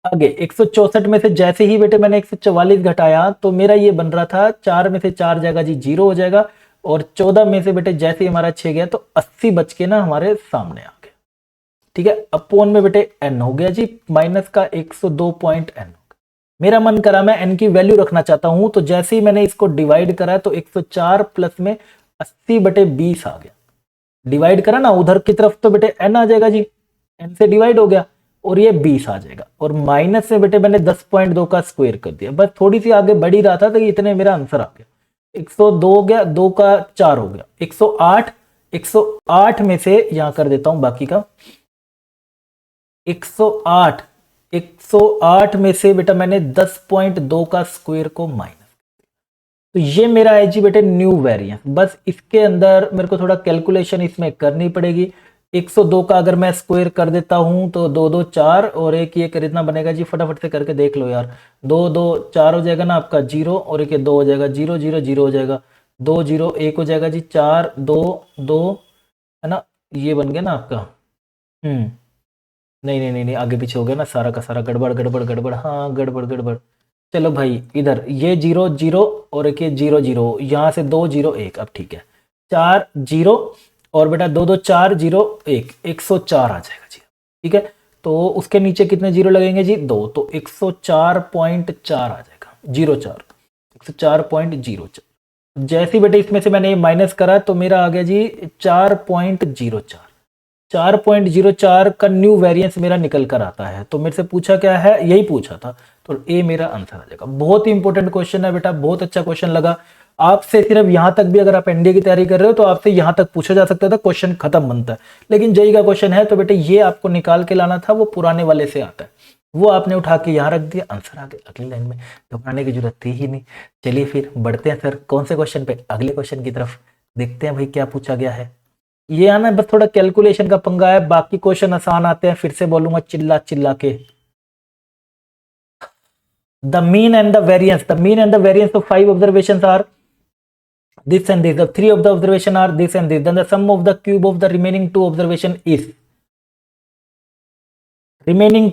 आगे 164 में से जैसे ही बेटे मैंने 144 घटाया, तो मेरा ये बन रहा था 4 में से 4 जाएगा जी 0 हो जाएगा, और 14 में से बेटे जैसे ही हमारा 6 गया तो 80 बच के ना हमारे सामने आ गया। ठीक है, अपॉन में बेटे n हो गया जी, माइनस का 102.n। मेरा मन करा मैं n की वैल्यू रखना चाहता हूं, तो जैसे ही मैंने इसको डिवाइड करा तो 104 प्लस में 80 बटे 20 आ गया। डिवाइड करा ना उधर की तरफ तो बेटे n आ जाएगा जी, n से डिवाइड हो गया और ये 20 आ जाएगा, और माइनस से बेटे मैंने 10.2 का स्क्वायर कर दिया। बस थोड़ी सी आगे बढ़ ही रहा था तो इतने मेरा आंसर आ गया। 102 हो गया, 2 का 4 हो गया, 108। 108 में से यहां कर देता हूं बाकी का 108। 108 में से बेटा मैंने 10.2 का स्क्वायर को माइनस, तो ये मेरा है जी बेटे न्यू वेरिएंस। बस इसके अंदर मेरे को थोड़ा कैलकुलेशन इसमें करनी पड़ेगी, 102 का अगर मैं स्क्वायर कर देता हूं तो 2 2 4 और एक ये कितना बनेगा जी, फटाफट से करके देख लो यार। 2 2 4 हो जाएगा ना आपका 0, और एक ये 2 हो जाएगा, 0 0 0 हो जाएगा, 2 0 1 हो जाएगा जी, 4 2 2, है ना, ये बन गया ना आपका। नहीं नहीं नहीं नहीं, आगे पीछे हो गया ना सारा का सारा, गड़बड़ गड़बड़ गड़बड़, हाँ गड़बड़ गड़बड़। चलो भाई इधर ये 0 0 और एक ये 0 0, यहाँ से 2 0 1, अब ठीक है, 4 0 और बेटा 2 2 4 0 1, 104 आ जाएगा जी। ठीक है, तो उसके नीचे कितने जीरो लगेंगे जी, 2, तो 104.4 आ जाएगा, 04, 104.04। जैसे बेटे इसमें से मैंने माइनस करा तो मेरा आ गया जी 4.04, 4.04 का न्यू वेरिएंस मेरा निकल कर आता है। तो मेरे से पूछा क्या है, यही पूछा था, तो ए मेरा आंसर आ जाएगा। बहुत ही इंपॉर्टेंट क्वेश्चन है बेटा, बहुत अच्छा क्वेश्चन लगा आपसे। सिर्फ यहां तक भी अगर आप एनडीए की तैयारी कर रहे हो तो आपसे यहां तक पूछा जा सकता था, क्वेश्चन खत्म बनता है। लेकिन जेई का क्वेश्चन है तो बेटे ये आपको निकाल के लाना था, वो पुराने वाले से आता है, वो आपने उठा के यहाँ रख दिया, आंसर आ गया अगली लाइन में, घबराने की जरूरत थी ही नहीं। चलिए फिर बढ़ते हैं सर कौन से क्वेश्चन पे, अगले क्वेश्चन की तरफ देखते हैं भाई क्या पूछा गया है। ये आना बस थोड़ा कैलकुलेशन का पंगा है, बाकी क्वेश्चन आसान आते हैं, फिर से बोलूंगा चिल्ला चिल्ला के। The mean and the variance, the mean and the variance of 5 observations are this and this, the 3 of the observation are this and this, then the sum of the cube of the remaining 2 observation is remaining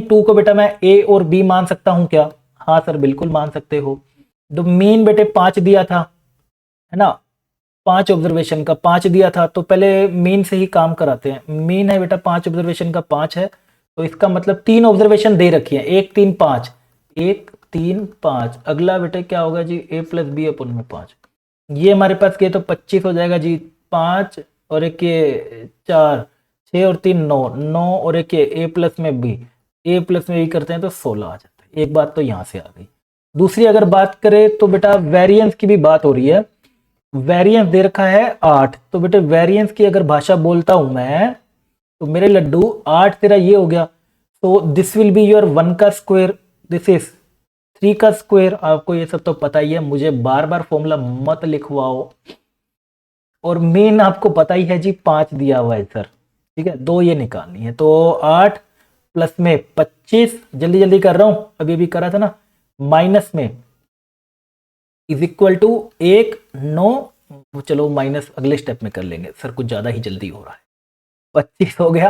to को बेटा मैं ए और B मान सकता हूं क्या, हाँ sir बिल्कुल मान सकते हो। तो मीन बेटे 5 दिया था, है ना, 5 ऑब्जर्वेशन का 5 दिया था, तो पहले मीन से ही काम कराते हैं। मीन है बेटा 5 ऑब्जर्वेशन का 5 है, तो इसका मतलब 3 ऑब्जर्वेशन दे रखी है, 1 3 5, 1 3 5। अगला बेटे क्या होगा जी, ए प्लस बी अपन में 5, ये हमारे पास किए तो 25 हो जाएगा जी, 5 और एक ये 4, 6 और 3 9, 9 और एक ये ए प्लस में बी, ए प्लस में बी करते हैं तो 16 आ जाता है। एक बात तो यहां से आ गई। दूसरी अगर बात करें तो बेटा वेरिएंस की भी बात हो रही है, वेरिएंस दे रखा है 8, तो बेटे वेरिएंस की अगर भाषा बोलता हूं मैं तो मेरे लड्डू 8 तेरा ये हो गया, तो दिस विल बी योर 1 का स्क्वायर, दिस इज 3 का स्क्वायर। आपको ये सब तो पता ही है, मुझे बार बार फॉर्मूला मत लिखवाओ। और मेन आपको पता ही है जी 5 दिया हुआ है सर, ठीक है, 2 ये निकालनी है, तो 8 प्लस में 25, जल्दी जल्दी कर रहा हूं, अभी अभी करा था ना, माइनस में इज इक्वल टू 1 9, चलो माइनस अगले स्टेप में कर लेंगे सर, कुछ ज्यादा ही जल्दी हो रहा है। 25 हो गया,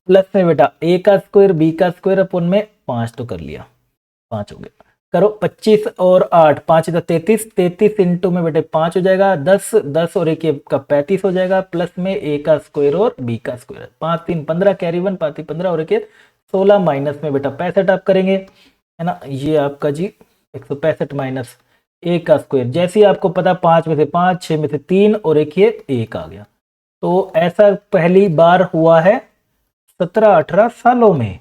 प्लस में बेटा ए का स्क्वायर बी का स्क्वायर अपन में 5 तो कर लिया, 5 हो गया, करो 25 और 8, 5 33, 33 इंटू में बेटे 5 हो जाएगा, 10 10 और एक का 35 हो जाएगा, प्लस में ए का स्क्वायर और बी का स्क्वायर, 5 3 15, कैरी 1 5 15 और एक 16, माइनस में बेटा 65 आप करेंगे, है ना, ये आपका जी 165 माइनस ए का स्क्वायर। जैसे ही आपको पता 5 में से 5, 6 में से 3 और एक ये 1 आ गया। तो ऐसा पहली बार हुआ है 17-18 सालों में।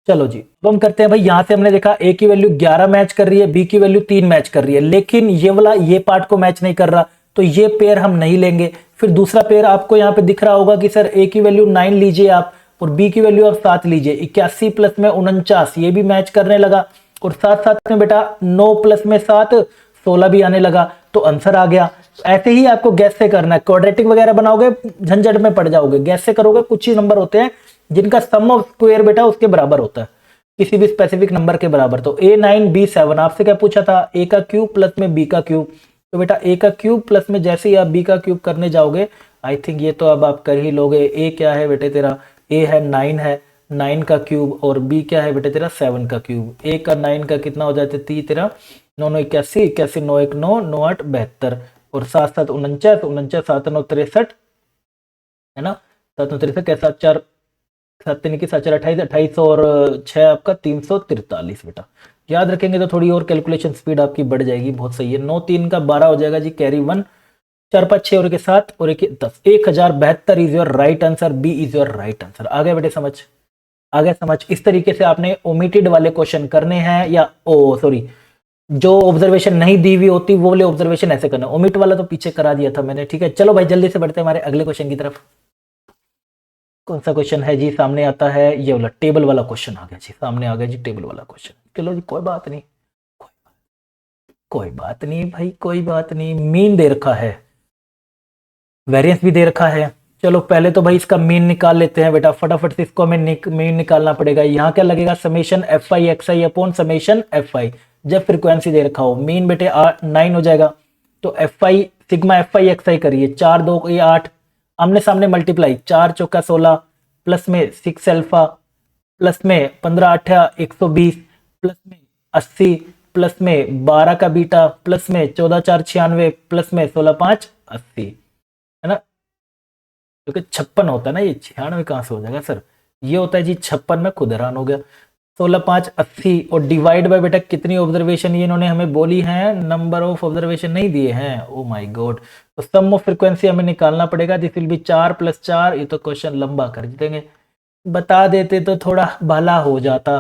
चलो जी अब हम करते हैं भाई, यहां से हमने देखा ए की वैल्यू 11 मैच कर रही है, बी की वैल्यू 3 मैच कर रही है, लेकिन ये वाला ये पार्ट को मैच नहीं कर रहा, तो ये पेयर हम नहीं लेंगे। फिर दूसरा पेयर आपको यहाँ पे दिख रहा होगा कि सर ए की वैल्यू 9 लीजिए आप और बी की वैल्यू आप 7 लीजिए, 81 प्लस में 49, ये भी मैच करने लगा, और साथ साथ में बेटा 9 प्लस में 7 16 भी आने लगा, तो आंसर आ गया। ऐसे ही आपको गैस से करना है, क्वाड्रेटिक वगैरह बनाओगे झंझट में पड़ जाओगे, गैस से करोगे कुछ ही नंबर होते हैं जिनका सम ऑफ स्क्वायर बेटा उसके बराबर होता है, किसी भी स्पेसिफिक नंबर के बराबर। तो A9 B7 आपसे क्या पूछा था, ए का क्यूब प्लस में बी का क्यूब, तो बेटा ए का क्यूब प्लस में जैसे ही आप बी का क्यूब करने जाओगे, आई थिंक ये तो अब आप कर ही लोगे। ए क्या है बेटे तेरा, ए है 9 है, 9 का क्यूब, और बी क्या है बेटे तेरा 7 का क्यूब। ए का 9 का कितना हो जाता है, 3 तेरा 9 9 81, 81 9 1 9, 9 8 72, और 7 7 49, 49 7 9 63, है ना, 7 9 63 के 7 4 7 3 की 7 4 28, 28 और 6 आपका 343 बेटा। याद रखेंगे तो थोड़ी और कैलकुलेशन स्पीड आपकी बढ़ जाएगी, बहुत सही है। 9 3 का 12 हो जाएगा जी, कैरी 1, 4 5 6 और के 7 और एक 10, 1072 is your right answer, B is your right answer. आ गया बेटे समझ, आ गया समझ। इस तरीके से आपने ओमिटेड वाले क्वेश्चन करने हैं, या ओ सॉरी जो ऑब्जर्वेशन नहीं दी हुई होती वो वाले ऑब्जर्वेशन ऐसे करना, ओमिट वाला तो पीछे करा दिया था मैंने, ठीक है। चलो भाई जल्दी से बढ़ते हैं हमारे अगले क्वेश्चन की तरफ। कौन सा क्वेश्चन है जी, सामने आता है ये वाला टेबल वाला क्वेश्चन आ गया जी, सामने आ गया जी टेबल वाला क्वेश्चन। चलो जी कोई बात नहीं, कोई बात नहीं भाई, कोई बात नहीं। मीन दे रखा है, वेरिएंस भी दे रखा है, चलो पहले तो भाई इसका मीन निकाल लेते हैं बेटा, फटाफट से इसको हमें मीन निकालना पड़ेगा। यहाँ क्या लगेगा, summation F I X I upon summation F आई, जब फ्रीक्वेंसी दे रखा हो। मीन बेटे 9 हो जाएगा, तो F I sigma F I X I करिए, 4 2 ये 8, आमने सामने मल्टीप्लाई, 4 चौका 16 प्लस में 6 अल्फा प्लस में 15 8 120 प्लस में 80 प्लस में 12 का बीटा प्लस में 14 4 96 प्लस में 16 5 80, है ना। क्योंकि 56 होता है ना, ये 96 कहां से हो जाएगा सर, ये होता है जी 56। में खुद हैरान हो गया। 16 5 80 और डिवाइड बाय बेटा कितनी ऑब्जर्वेशन ये इन्होंने हमें बोली है, नंबर ऑफ ऑब्जर्वेशन नहीं दिए हैं। ओ माय गॉड, तो सम ऑफ फ्रीक्वेंसी हमें निकालना पड़ेगा। दिस विल बी 4 + 4, ये तो क्वेश्चन लंबा कर देंगे, बता देते तो थोड़ा भला हो जाता।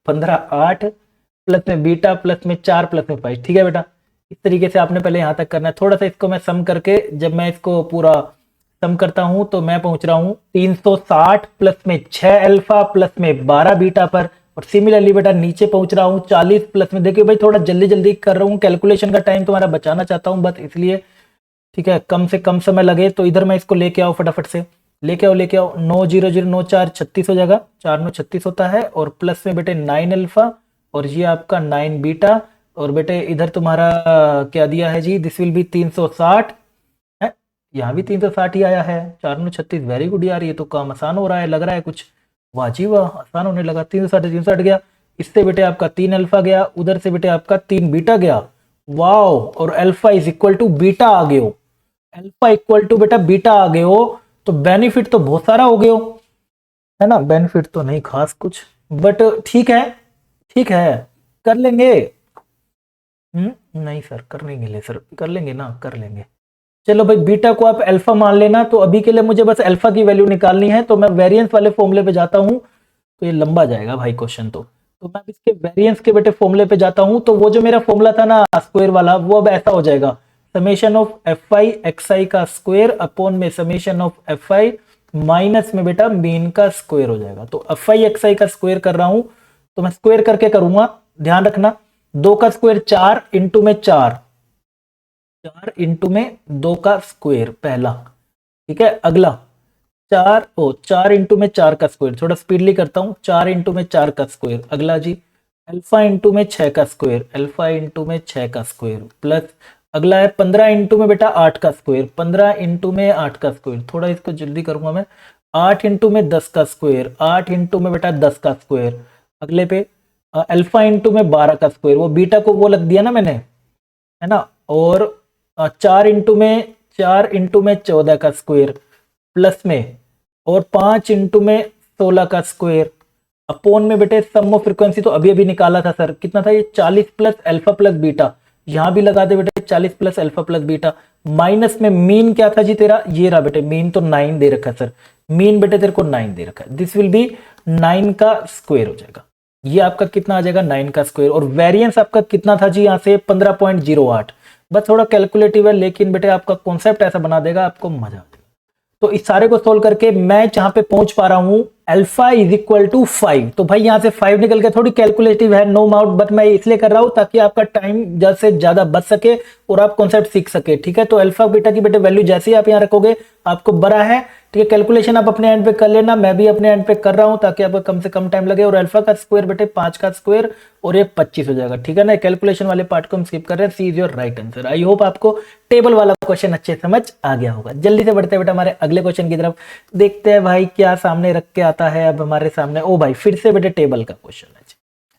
15 8 प्लस में बीटा प्लस में 4 प्लस में 5, ठीक है बेटा। इस तरीके से आपने पहले यहां तक करना है। थोड़ा सा इसको मैं सम करके, जब मैं इसको पूरा सम करता हूं तो मैं पहुंच रहा हूं 360 प्लस में 6 अल्फा प्लस में 12 बीटा पर। और सिमिलरली बेटा नीचे पहुंच रहा हूं 40 प्लस में, देखिए भाई थोड़ा जल्दी जल्दी कर रहा हूं, कैलकुलेशन का टाइम तुम्हारा बचाना चाहता हूं बस इसलिए, ठीक है, कम से कम समय लगे। तो इधर मैं इसको लेके आओ, फटाफट से लेके आओ 9 0 0 9 4 36 हो जाएगा, 4 9 36 होता है। और प्लस में बेटे 9 अल्फा और ये आपका 9 बीटा, और बेटे इधर तुम्हारा क्या दिया है जी, दिस विल बी 360 है, यहाँ भी 360 ही आया है। 4 9 36, वेरी गुड यार, ये तो काम आसान हो रहा है, लग रहा है कुछ, वाह जी वाह, आसान होने लगा। 360 गया, इससे बेटे आपका 3 अल्फा गया, उधर से बेटे आपका 3 बीटा गया, वाओ। और alpha is equal to beta आ गए हो, अल्फा इक्वल टू बेटा बीटा आ गए हो, तो बेनिफिट तो बहुत सारा हो गया है ना। बेनिफिट तो नहीं खास कुछ, बट ठीक है, ठीक है, कर लेंगे। नहीं सर कर लेंगे, सर कर लेंगे ना, कर लेंगे। चलो भाई बीटा को आप अल्फा मान लेना, तो अभी के लिए मुझे बस अल्फा की वैल्यू निकालनी है, तो मैं वेरिएंस वाले फॉर्मूले पे जाता हूं, तो ये लंबा जाएगा भाई क्वेश्चन। तो मैं इसके वेरिएंस के बेटे फॉर्मूले पे जाता हूं, तो वो जो मेरा फॉर्मूला था ना स्क्वायर वाला, वो अब ऐसा हो जाएगा, summation of F I X I का स्क्वायर अपॉन में summation of F I minus में बेटा मीन का स्क्वायर हो जाएगा। तो एफ आई एक्स आई का स्क्वायर कर रहा हूं, तो मैं स्क्वायर करके करूंगा, ध्यान रखना 2 का स्क्वायर 4 इंटू में 4 इंटू में 2 का स्क्वायर पहला, ठीक है। अगला 4 इंटू में 4 का स्क्वायर, थोड़ा स्पीडली करता हूं, 4 इंटू में 4 का स्क्वायर। अगला जी अल्फा इंटू में 6 का स्क्वायर, अल्फा इंटू में 6 का स्क्वायर प्लस अगला है 15 इंटू में बेटा 8 का स्क्वायर, 15 इंटू में 8 का स्क्वायर, थोड़ा इसको जल्दी करूंगा मैं, 8 इंटू में 10 का स्क्वायर, 8 इंटू में बेटा 10 का स्क्वायर। अगले पे अल्फा इंटू में 12 का स्क्वायर, वो बीटा को वो लग दिया ना मैंने, है ना। और 4 इंटू में 14 का स्क्वायर प्लस में, और 5 इंटू में 16 का स्क्वायर अपोन में बेटे सम ऑफ फ्रीक्वेंसी तो अभी अभी निकाला था सर, कितना था ये, 40 प्लस अल्फा प्लस बीटा, यहां भी लगा दे बेटे 40 plus alpha plus beta, minus में मीन क्या था जी तेरा, ये रहा बेटे मीन, तो 9 दे रखा है सर, मीन बेटे तेरे को 9 दे रखा है। दिस विल बी 9 का स्क्वायर हो जाएगा, ये आपका कितना आ जाएगा 9 का स्क्वायर। और वेरिएंस आपका कितना था जी, यहां से 15.08, बस थोड़ा कैलकुलेटिव है, लेकिन बेटे आपका कॉन्सेप्ट ऐसा बना देगा, आपको मजा आ जाएगा। तो इस सारे को सोल्व करके मैं जहां पे पहुंच पा रहा हूं अल्फा इज इक्वल टू 5, तो भाई यहां से 5 निकल के, थोड़ी कैलकुलेटिव है नो माउट, बट मैं इसलिए कर रहा हूं ताकि आपका टाइम ज्यादा से ज्यादा बच सके और आप कॉन्सेप्ट सीख सके, ठीक है। तो अल्फा बीटा की बेटे वैल्यू जैसे ही आप यहां रखोगे आपको बड़ा है, ठीक है। कैलकुलेशन आप अपने एंड पे कर लेना, मैं भी अपने एंड पे कर रहा हूं ताकि आपको कम से कम टाइम लगे। और अल्फा का स्क्वायर बेटे 5 का स्क्वायर और ये 25 हो जाएगा, ठीक है ना। कैलकुलेशन वाले पार्ट को हम स्किप कर रहे हैं, C is your right answer. I hope आपको टेबल वाला क्वेश्चन अच्छे समझ आ गया होगा। जल्दी से बढ़ते बेटा हमारे अगले क्वेश्चन की तरफ, देखते हैं भाई क्या सामने रख के आता है अब हमारे सामने। ओ भाई फिर से बेटे टेबल का क्वेश्चन है,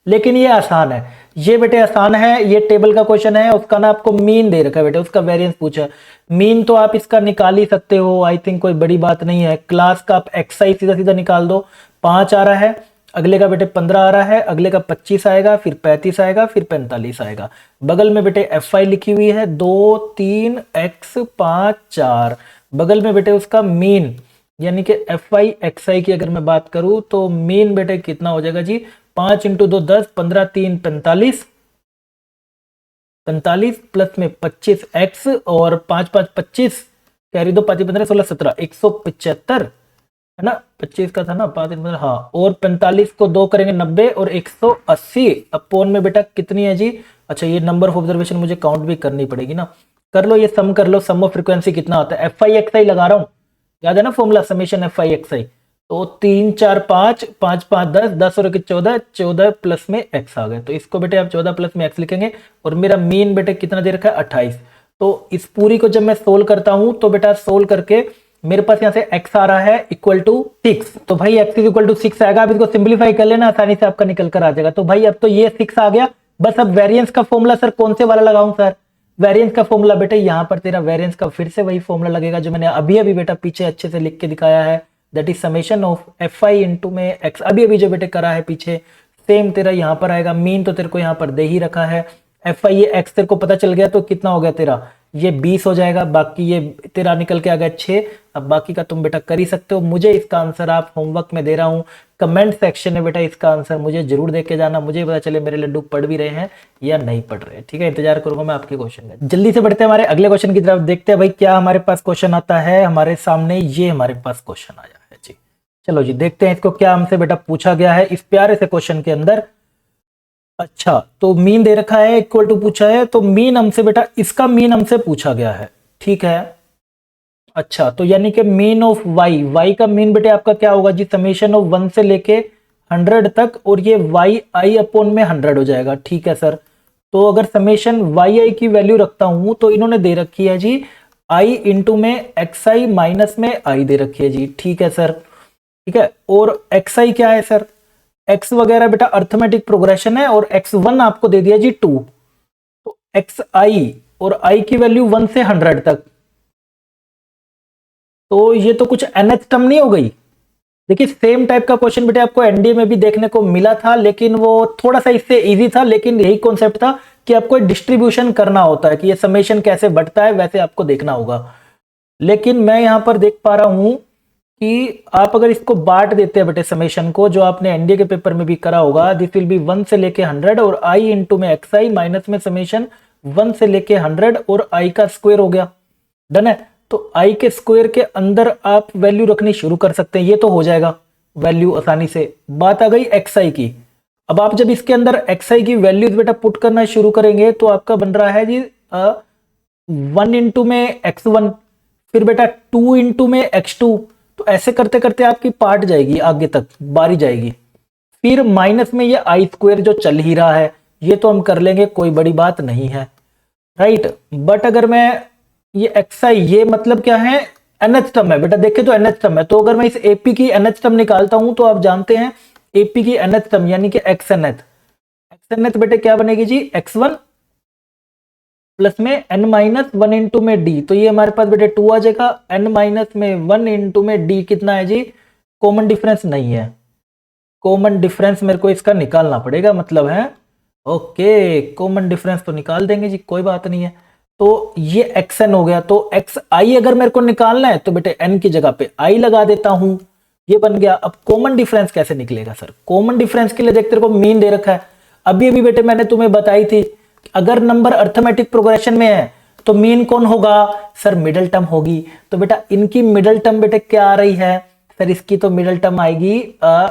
लेकिन ये आसान है, ये बेटे आसान है, ये टेबल का क्वेश्चन है, उसका ना आपको मीन दे रखा है बेटे, उसका वेरिएंस पूछा। मीन तो आप इसका निकाल ही सकते हो, आई थिंक कोई बड़ी बात नहीं है। क्लास का आप एक्साइज सीधा सीधा निकाल दो, 5 आ रहा है, अगले का बेटे 15 आ रहा है, अगले का 25 आएगा, फिर 35 आएगा, फिर 45 आएगा। बगल में बेटे एफ आई लिखी हुई है 2 3 x 5 4, बगल में बेटे उसका मीन यानी कि एफ आई एक्स आई की अगर मैं बात करूं तो मीन बेटे कितना हो जाएगा जी, 5 इंटू 2 10, 15 3 45, 45 प्लस में 25 एक्स और 5 5 25, कैरी दो 5 15 16 17, 175 है ना, 25 का था ना 5 15, हाँ। और 45 को 2 करेंगे 90 और 180 अपोन में बेटा कितनी है जी, अच्छा ये नंबर ऑफ ऑब्जर्वेशन मुझे काउंट भी करनी पड़ेगी ना, कर लो ये सम कर लो, सम ऑफ फ्रीक्वेंसी कितना होता है, एफ आई एक्स आई लगा रहा हूं, याद है ना formula, summation F I X I. तो 3 4 5, 5 5 10, 10 और 14, 14 प्लस में एक्स आ गए। तो इसको बेटे आप 14 प्लस में एक्स लिखेंगे। और मेरा मीन बेटे कितना दे रखा है 28। तो इस पूरी को जब मैं सोल्व करता हूं तो बेटा सोल्व करके मेरे पास यहां से x आ रहा है इक्वल टू 6। तो भाई x इज इक्वल टू 6 आएगा। अब इसको सिंप्लीफाई कर लेना, आसानी से आपका निकल कर आ जाएगा। तो भाई अब तो ये 6 आ गया। बस अब वेरिएंस का फॉर्मूला सर कौन से वाला लगाऊं सर? वेरिएंस का फॉर्मूला बेटे यहां पर तेरा वेरिएंस का फिर से वही फॉर्मूला लगेगा जो मैंने अभी अभी बेटा पीछे अच्छे से लिख के दिखाया है। That is summation of F I into में एक्स, अभी अभी जो बेटे करा है पीछे, सेम तेरा यहां पर आएगा। मीन तो तेरे को यहां पर दे ही रखा है। एफ आई ये एक्स तेरे को पता चल गया तो कितना हो गया तेरा, ये 20 हो जाएगा। बाकी ये तेरा निकल के आ गया 6। अब बाकी का तुम बेटा कर ही सकते हो। मुझे इसका आंसर आप होमवर्क में दे रहा हूं, कमेंट सेक्शन में बेटा इसका आंसर मुझे जरूर दे के जाना। मुझे पता चले मेरे लड्डू पढ़ भी रहे हैं या नहीं पढ़ रहे। ठीक है, इंतजार करूंगा मैं आपके क्वेश्चन का। जल्दी से बढ़ते हैं हमारे अगले क्वेश्चन की तरफ। देखते हैं भाई क्या हमारे पास क्वेश्चन आता है हमारे सामने। ये हमारे पास क्वेश्चन आया है जी। चलो जी देखते हैं इसको क्या हमसे बेटा पूछा गया है इस प्यारे से क्वेश्चन के अंदर। अच्छा, तो मीन दे रखा है इक्वल टू पूछा है। तो मीन हमसे बेटा इसका मीन हमसे पूछा गया है। ठीक है, अच्छा तो यानी कि मीन ऑफ वाई, वाई का मीन बेटे आपका क्या होगा जी, समेशन ऑफ 1 से लेके 100 तक। और ये वाई आई अपॉन में 100 हो जाएगा। ठीक है सर, तो अगर समेशन वाई आई की वैल्यू रखता हूं तो इन्होंने दे रखी है जी आई इंटू में एक्स आई माइनस में आई दे रखी है जी। ठीक है सर, ठीक है। और एक्स आई क्या है सर, एक्स वगैरह बेटा अर्थमेटिक प्रोग्रेशन है। और एक्स वन आपको दे दिया जी 2। तो एक्स आई और आई की वैल्यू 1 से 100 तक। तो ये तो कुछ एनएच टर्म नहीं हो गई। देखिए सेम टाइप का क्वेश्चन बेटे आपको एनडीए में भी देखने को मिला था, लेकिन वो थोड़ा सा इससे इजी था। लेकिन यही कॉन्सेप्ट था कि आपको डिस्ट्रीब्यूशन करना होता है कि ये समेशन कैसे बढ़ता है, वैसे आपको देखना होगा। लेकिन मैं यहां पर देख पा रहा हूं कि आप अगर इसको बांट देते हैं बेटे समेशन को, जो आपने एनडीए के पेपर में भी करा होगा, दिस विल बी 1 से लेके 100 और आई इंटू में एक्स आई माइनस में समेशन 1 से लेके 100 और आई का स्क्वायर हो गया। डन है। तो आई के स्क्वायर के अंदर आप वैल्यू रखनी शुरू कर सकते हैं। ये तो हो जाएगा वैल्यू आसानी से। बात आ गई एक्स आई की। अब आप जब इसके अंदर एक्स आई की वैल्यूज बेटा पुट करना शुरू करेंगे तो आपका बन रहा है जी 1 इंटू में एक्स वन, फिर बेटा 2 इंटू में एक्स टू। तो ऐसे करते करते आपकी पार्ट जाएगी आगे तक, बारी जाएगी। फिर माइनस में ये आई स्क्वायर जो चल ही रहा है, ये तो हम कर लेंगे, कोई बड़ी बात नहीं है, राइट। बट अगर मैं ये एक्स आई, ये मतलब क्या है, एनएच टर्म है बेटा। देखे तो एनएच टर्म है। तो अगर मैं इस एपी की एनएच टर्म निकालता हूं तो आप जानते हैं एपी की एनएच टर्म यानी कि x nth. X nth बेटे क्या बनेगी जी, एक्स वन प्लस में एन माइनस 1 इंटू में डी। तो ये हमारे पास बेटे 2 आ जाएगा। एन माइनस में 1 इंटू में डी कितना है जी, कॉमन डिफरेंस नहीं है। कॉमन डिफरेंस मेरे को इसका निकालना पड़ेगा, मतलब है ओके। कॉमन डिफरेंस तो निकाल देंगे जी, कोई बात नहीं है। तो ये एक्स एन हो गया। तो एक्स आई अगर मेरे को निकालना है तो बेटे एन की जगह पे आई लगा देता हूं, ये बन गया। अब कॉमन डिफरेंस कैसे निकलेगा सर? कॉमन डिफरेंस के लिए देख तेरे को मीन दे रखा है। अभी अभी बेटे मैंने तुम्हें बताई थी, अगर नंबर अर्थमेटिक प्रोग्रेशन में है तो मीन कौन होगा सर, मिडल टर्म होगी। तो बेटा इनकी मिडल टर्म बेटे क्या आ रही है सर, इसकी तो मिडल टर्म आएगी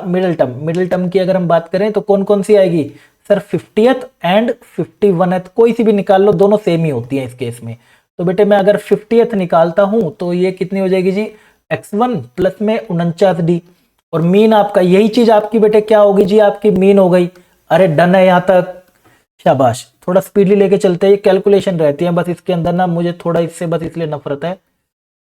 मिडल टर्म की अगर हम बात करें तो कौन कौन सी आएगी सर, 50th एंड 51th। कोई सी भी निकाल लो, दोनों सेम ही होती है इस केस में। तो बेटे मैं अगर 50th निकालता हूं तो ये कितनी हो जाएगी जी, x1 प्लस में 49d। और मीन आपका यही चीज आपकी बेटे क्या होगी जी, आपकी मीन हो गई। अरे डन है यहां तक, शाबाश। थोड़ा स्पीडली लेके चलते हैं, कैलकुलेशन रहती है बस इसके अंदर ना, मुझे थोड़ा इससे बस इसलिए नफरत है।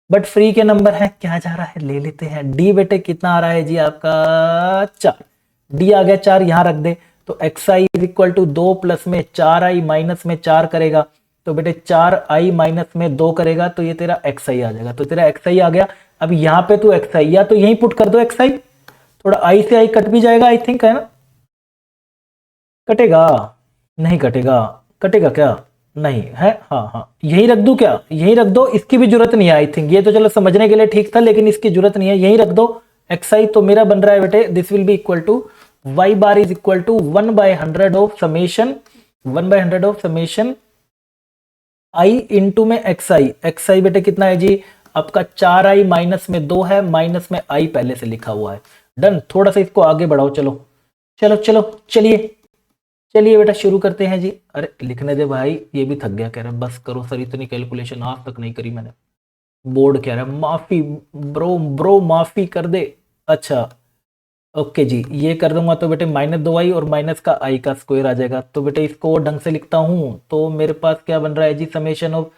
बट फ्री के नंबर है, क्या जा रहा है ले लेते हैं। डी बेटे कितना आ रहा है जी आपका 4। डी आ गया 4, यहां रख दे। तो x i is equal to 2 plus में 4i माइनस में 4 करेगा। तो बेटे 4i माइनस में 2 करेगा तो ये तेरा एक्स आई आ जाएगा। तो तेरा एक्स आई आ गया। अब यहाँ पे तू एक्स आई या तो यहीं पुट कर दो एक्स आई, थोड़ा आई से आई कट भी जाएगा आई थिंक, है ना? कटेगा नहीं, कटेगा कटेगा क्या, नहीं है, हाँ हाँ यही रख दूं क्या, यही रख दो। इसकी भी जरूरत नहीं है आई थिंक, ये तो चलो समझने के लिए ठीक था लेकिन इसकी जरूरत नहीं है, यही रख दो एक्स आई। तो मेरा बन रहा है बेटे this will be equal to y bar is equal to 1/100 of summation 1/100 of summation i into में एक्स आई बेटे कितना है जी आपका 4i माइनस में 2 है, माइनस में i पहले से लिखा हुआ है। डन। थोड़ा सा इसको आगे बढ़ाओ, चलो चलो चलो चलिए चलिए बेटा शुरू करते हैं जी। अरे लिखने दे भाई, ये भी थक गया, कह रहा बस करो सर, इतनी कैलकुलेशन आज तक नहीं करी मैंने। बोर्ड कह रहा है माफी, ब्रो ब्रो माफी कर दे। अच्छा ओके जी, ये कर दूंगा तो बेटे -2i और माइनस का आई का स्क्वायर आ जाएगा। तो बेटे इसको ढंग से लिखता हूं तो मेरे पास क्या बन रहा है जी, समेशन ऑफ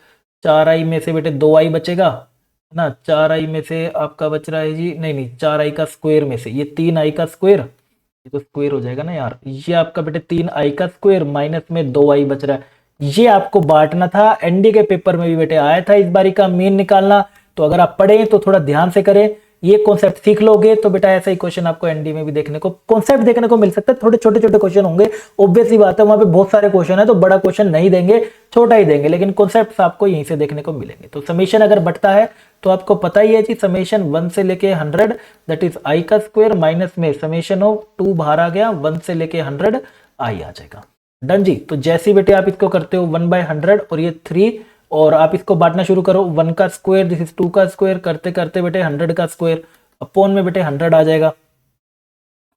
4i में से बेटे 2i बचेगा है ना, 4i में से आपका बच रहा है जी, नहीं नहीं 4i का स्क्वायर में से ये 3i का स्क्वायर, ये तो स्क्वायर हो जाएगा ना यार, ये आपका बेटे 3i का स्क्वायर माइनस में 2i बच रहा है। ये आपको बांटना था, एनडी के पेपर में भी बेटे आया था इस बारी का मीन निकालना, तो अगर आप पढ़ें तो थोड़ा ध्यान से करें, ये कॉन्सेप्ट सीख लोगे तो बेटा ऐसा ही क्वेश्चन आपको एनडी में भी देखने को, कॉन्सेप्ट देखने को मिल सकता है। थोड़े छोटे छोटे क्वेश्चन होंगे, ऑब्वियस ही बात है, वहां पे बहुत सारे क्वेश्चन है तो बड़ा क्वेश्चन नहीं देंगे, छोटा ही देंगे, लेकिन कॉन्सेप्ट आपको यहीं से देखने को मिलेंगे। तो समेशन अगर बढ़ता है तो आपको पता ही है जी, समेशन 1 से लेके 100 दैट इज आई का स्क्वायर माइनस में समेशन ऑफ 2 बाहर आ गया 1 से लेके 100 आई आ जाएगा। डन जी। तो जैसे बेटे आप इसको करते हो 1/100 और ये 3 और आप इसको बांटना शुरू करो, 1 का स्क्वायर दिस इज 2 का स्क्वायर करते करते बेटे 100 का स्क्वायर अपॉन में बेटे 100 आ जाएगा।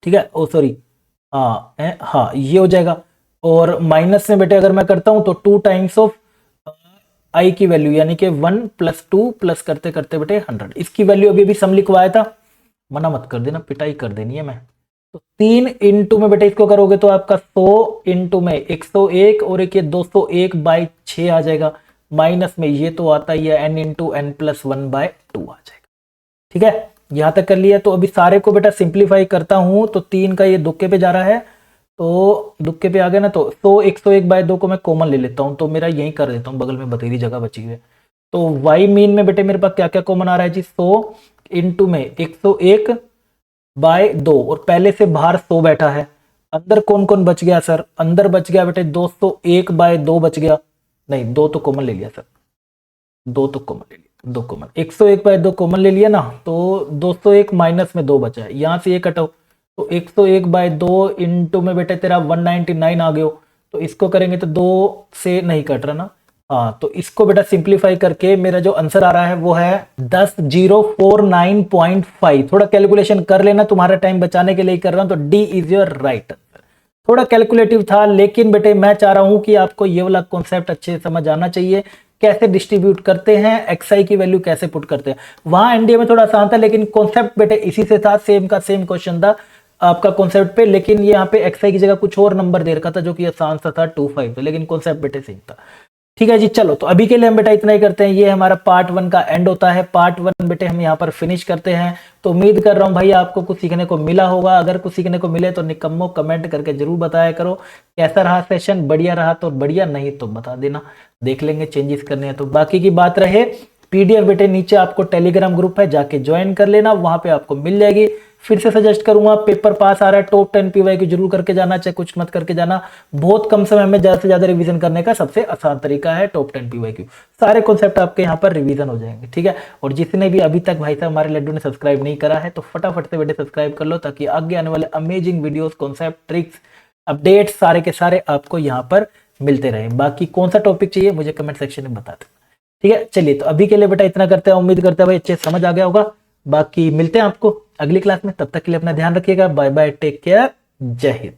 ठीक है, ओ सॉरी, हाँ ये हो जाएगा। और माइनस में बेटे अगर मैं करता हूं तो 2 टाइम्स ऑफ आई की वैल्यू यानी कि 1 + 2 प्लस करते करते बेटे 100, इसकी वैल्यू अभी सम लिखवाया था, मना मत कर देना, पिटाई कर देनी है मैं। तो 3 इंटू में बेटे इसको करोगे तो आपका 100 इंटू में 101 और एक ये 201/6 आ जाएगा, माइनस में ये तो आता ही है n इंटू n प्लस 1/2 आ जाएगा। ठीक है, यहां तक कर लिया। तो अभी सारे को बेटा सिंप्लीफाई करता हूं तो 3 का ये दुक्के पे जा रहा है, तो दुक्के पे आ गया ना, तो 101/2 को मैं कॉमन ले लेता हूं, तो मेरा यही कर देता हूं, बगल में बतेरी जगह बची हुई है। तो y मीन में बेटे मेरे पास क्या क्या कॉमन आ रहा है जी, 100 इंटू में 101/2 और पहले से बाहर 100 बैठा है, अंदर कौन कौन बच गया सर, अंदर बच गया बेटे 201/2 बच गया, नहीं 2 तो कॉमन ले लिया सर, 2 तो कॉमन ले लिया, 2 कॉमन, 101/2 कॉमन ले लिया ना, तो 201 माइनस में 2 बचा है, यहां से ये कटो तो 101/2 इंटू में बेटे तेरा 199 आ गयो, तो इसको करेंगे तो 2 से नहीं कट रहा ना, हाँ तो इसको बेटा सिंप्लीफाई करके मेरा जो आंसर आ रहा है वो है 10,049.5। थोड़ा कैलकुलेशन कर लेना, तुम्हारा टाइम बचाने के लिए ही कर रहा हूं, तो D is your right answer. थोड़ा कैलकुलेटिव था, लेकिन बेटे मैं चाह रहा हूं कि आपको ये वाला कॉन्सेप्ट अच्छे से समझ आना चाहिए, कैसे डिस्ट्रीब्यूट करते हैं, एक्सआई की वैल्यू कैसे पुट करते हैं। वहां एनडीए में थोड़ा आसान था, लेकिन कॉन्सेप्ट बेटे इसी से था, सेम का सेम क्वेश्चन था आपका कॉन्सेप्ट पे, लेकिन ये यहाँ पे एक्सआई की जगह कुछ और नंबर दे रखा था जो कि आसान सा था 25, लेकिन कॉन्सेप्ट बेटे सेम था। ठीक है जी, चलो तो अभी के लिए हम बेटा इतना ही करते हैं, ये हमारा पार्ट 1 का एंड होता है, पार्ट 1 बेटे हम यहाँ पर फिनिश करते हैं। तो उम्मीद कर रहा हूँ भाई आपको कुछ सीखने को मिला होगा, अगर कुछ सीखने को मिले तो निकम्मो कमेंट करके जरूर बताया करो, कैसा रहा सेशन, बढ़िया रहा तो बढ़िया, नहीं तो बता देना, देख लेंगे, चेंजेस करने हैं तो। बाकी की बात रहे पीडीएफ बेटे नीचे आपको टेलीग्राम ग्रुप है, जाके ज्वाइन कर लेना, वहां पे आपको मिल जाएगी। फिर से सजेस्ट करूंगा, पेपर पास आ रहा है, टॉप 10 पीवाईक्यू जरूर करके जाना, चाहे कुछ मत करके जाना, बहुत कम समय में ज्यादा से ज्यादा रिवीजन करने का सबसे आसान तरीका है टॉप 10 पीवाईक्यू, सारे कॉन्सेप्ट आपके यहाँ पर रिवीजन हो जाएंगे। ठीक है, और जिसने भी अभी तक भाई साहब हमारे लड्डू ने सब्सक्राइब नहीं करा है तो फटाफट से बेटे सब्सक्राइब कर लो, ताकि आगे आने वाले amazing videos, concept, tricks, update सारे के सारे आपको यहाँ पर मिलते रहे। बाकी कौन सा टॉपिक चाहिए मुझे कमेंट सेक्शन में बता देना। ठीक है, चलिए तो अभी के लिए बेटा इतना करते हैं, उम्मीद करते हैं भाई अच्छे समझ आ गया होगा। बाकी मिलते हैं आपको अगली क्लास में, तब तक के लिए अपना ध्यान रखिएगा, बाय बाय, टेक केयर, जय हिंद।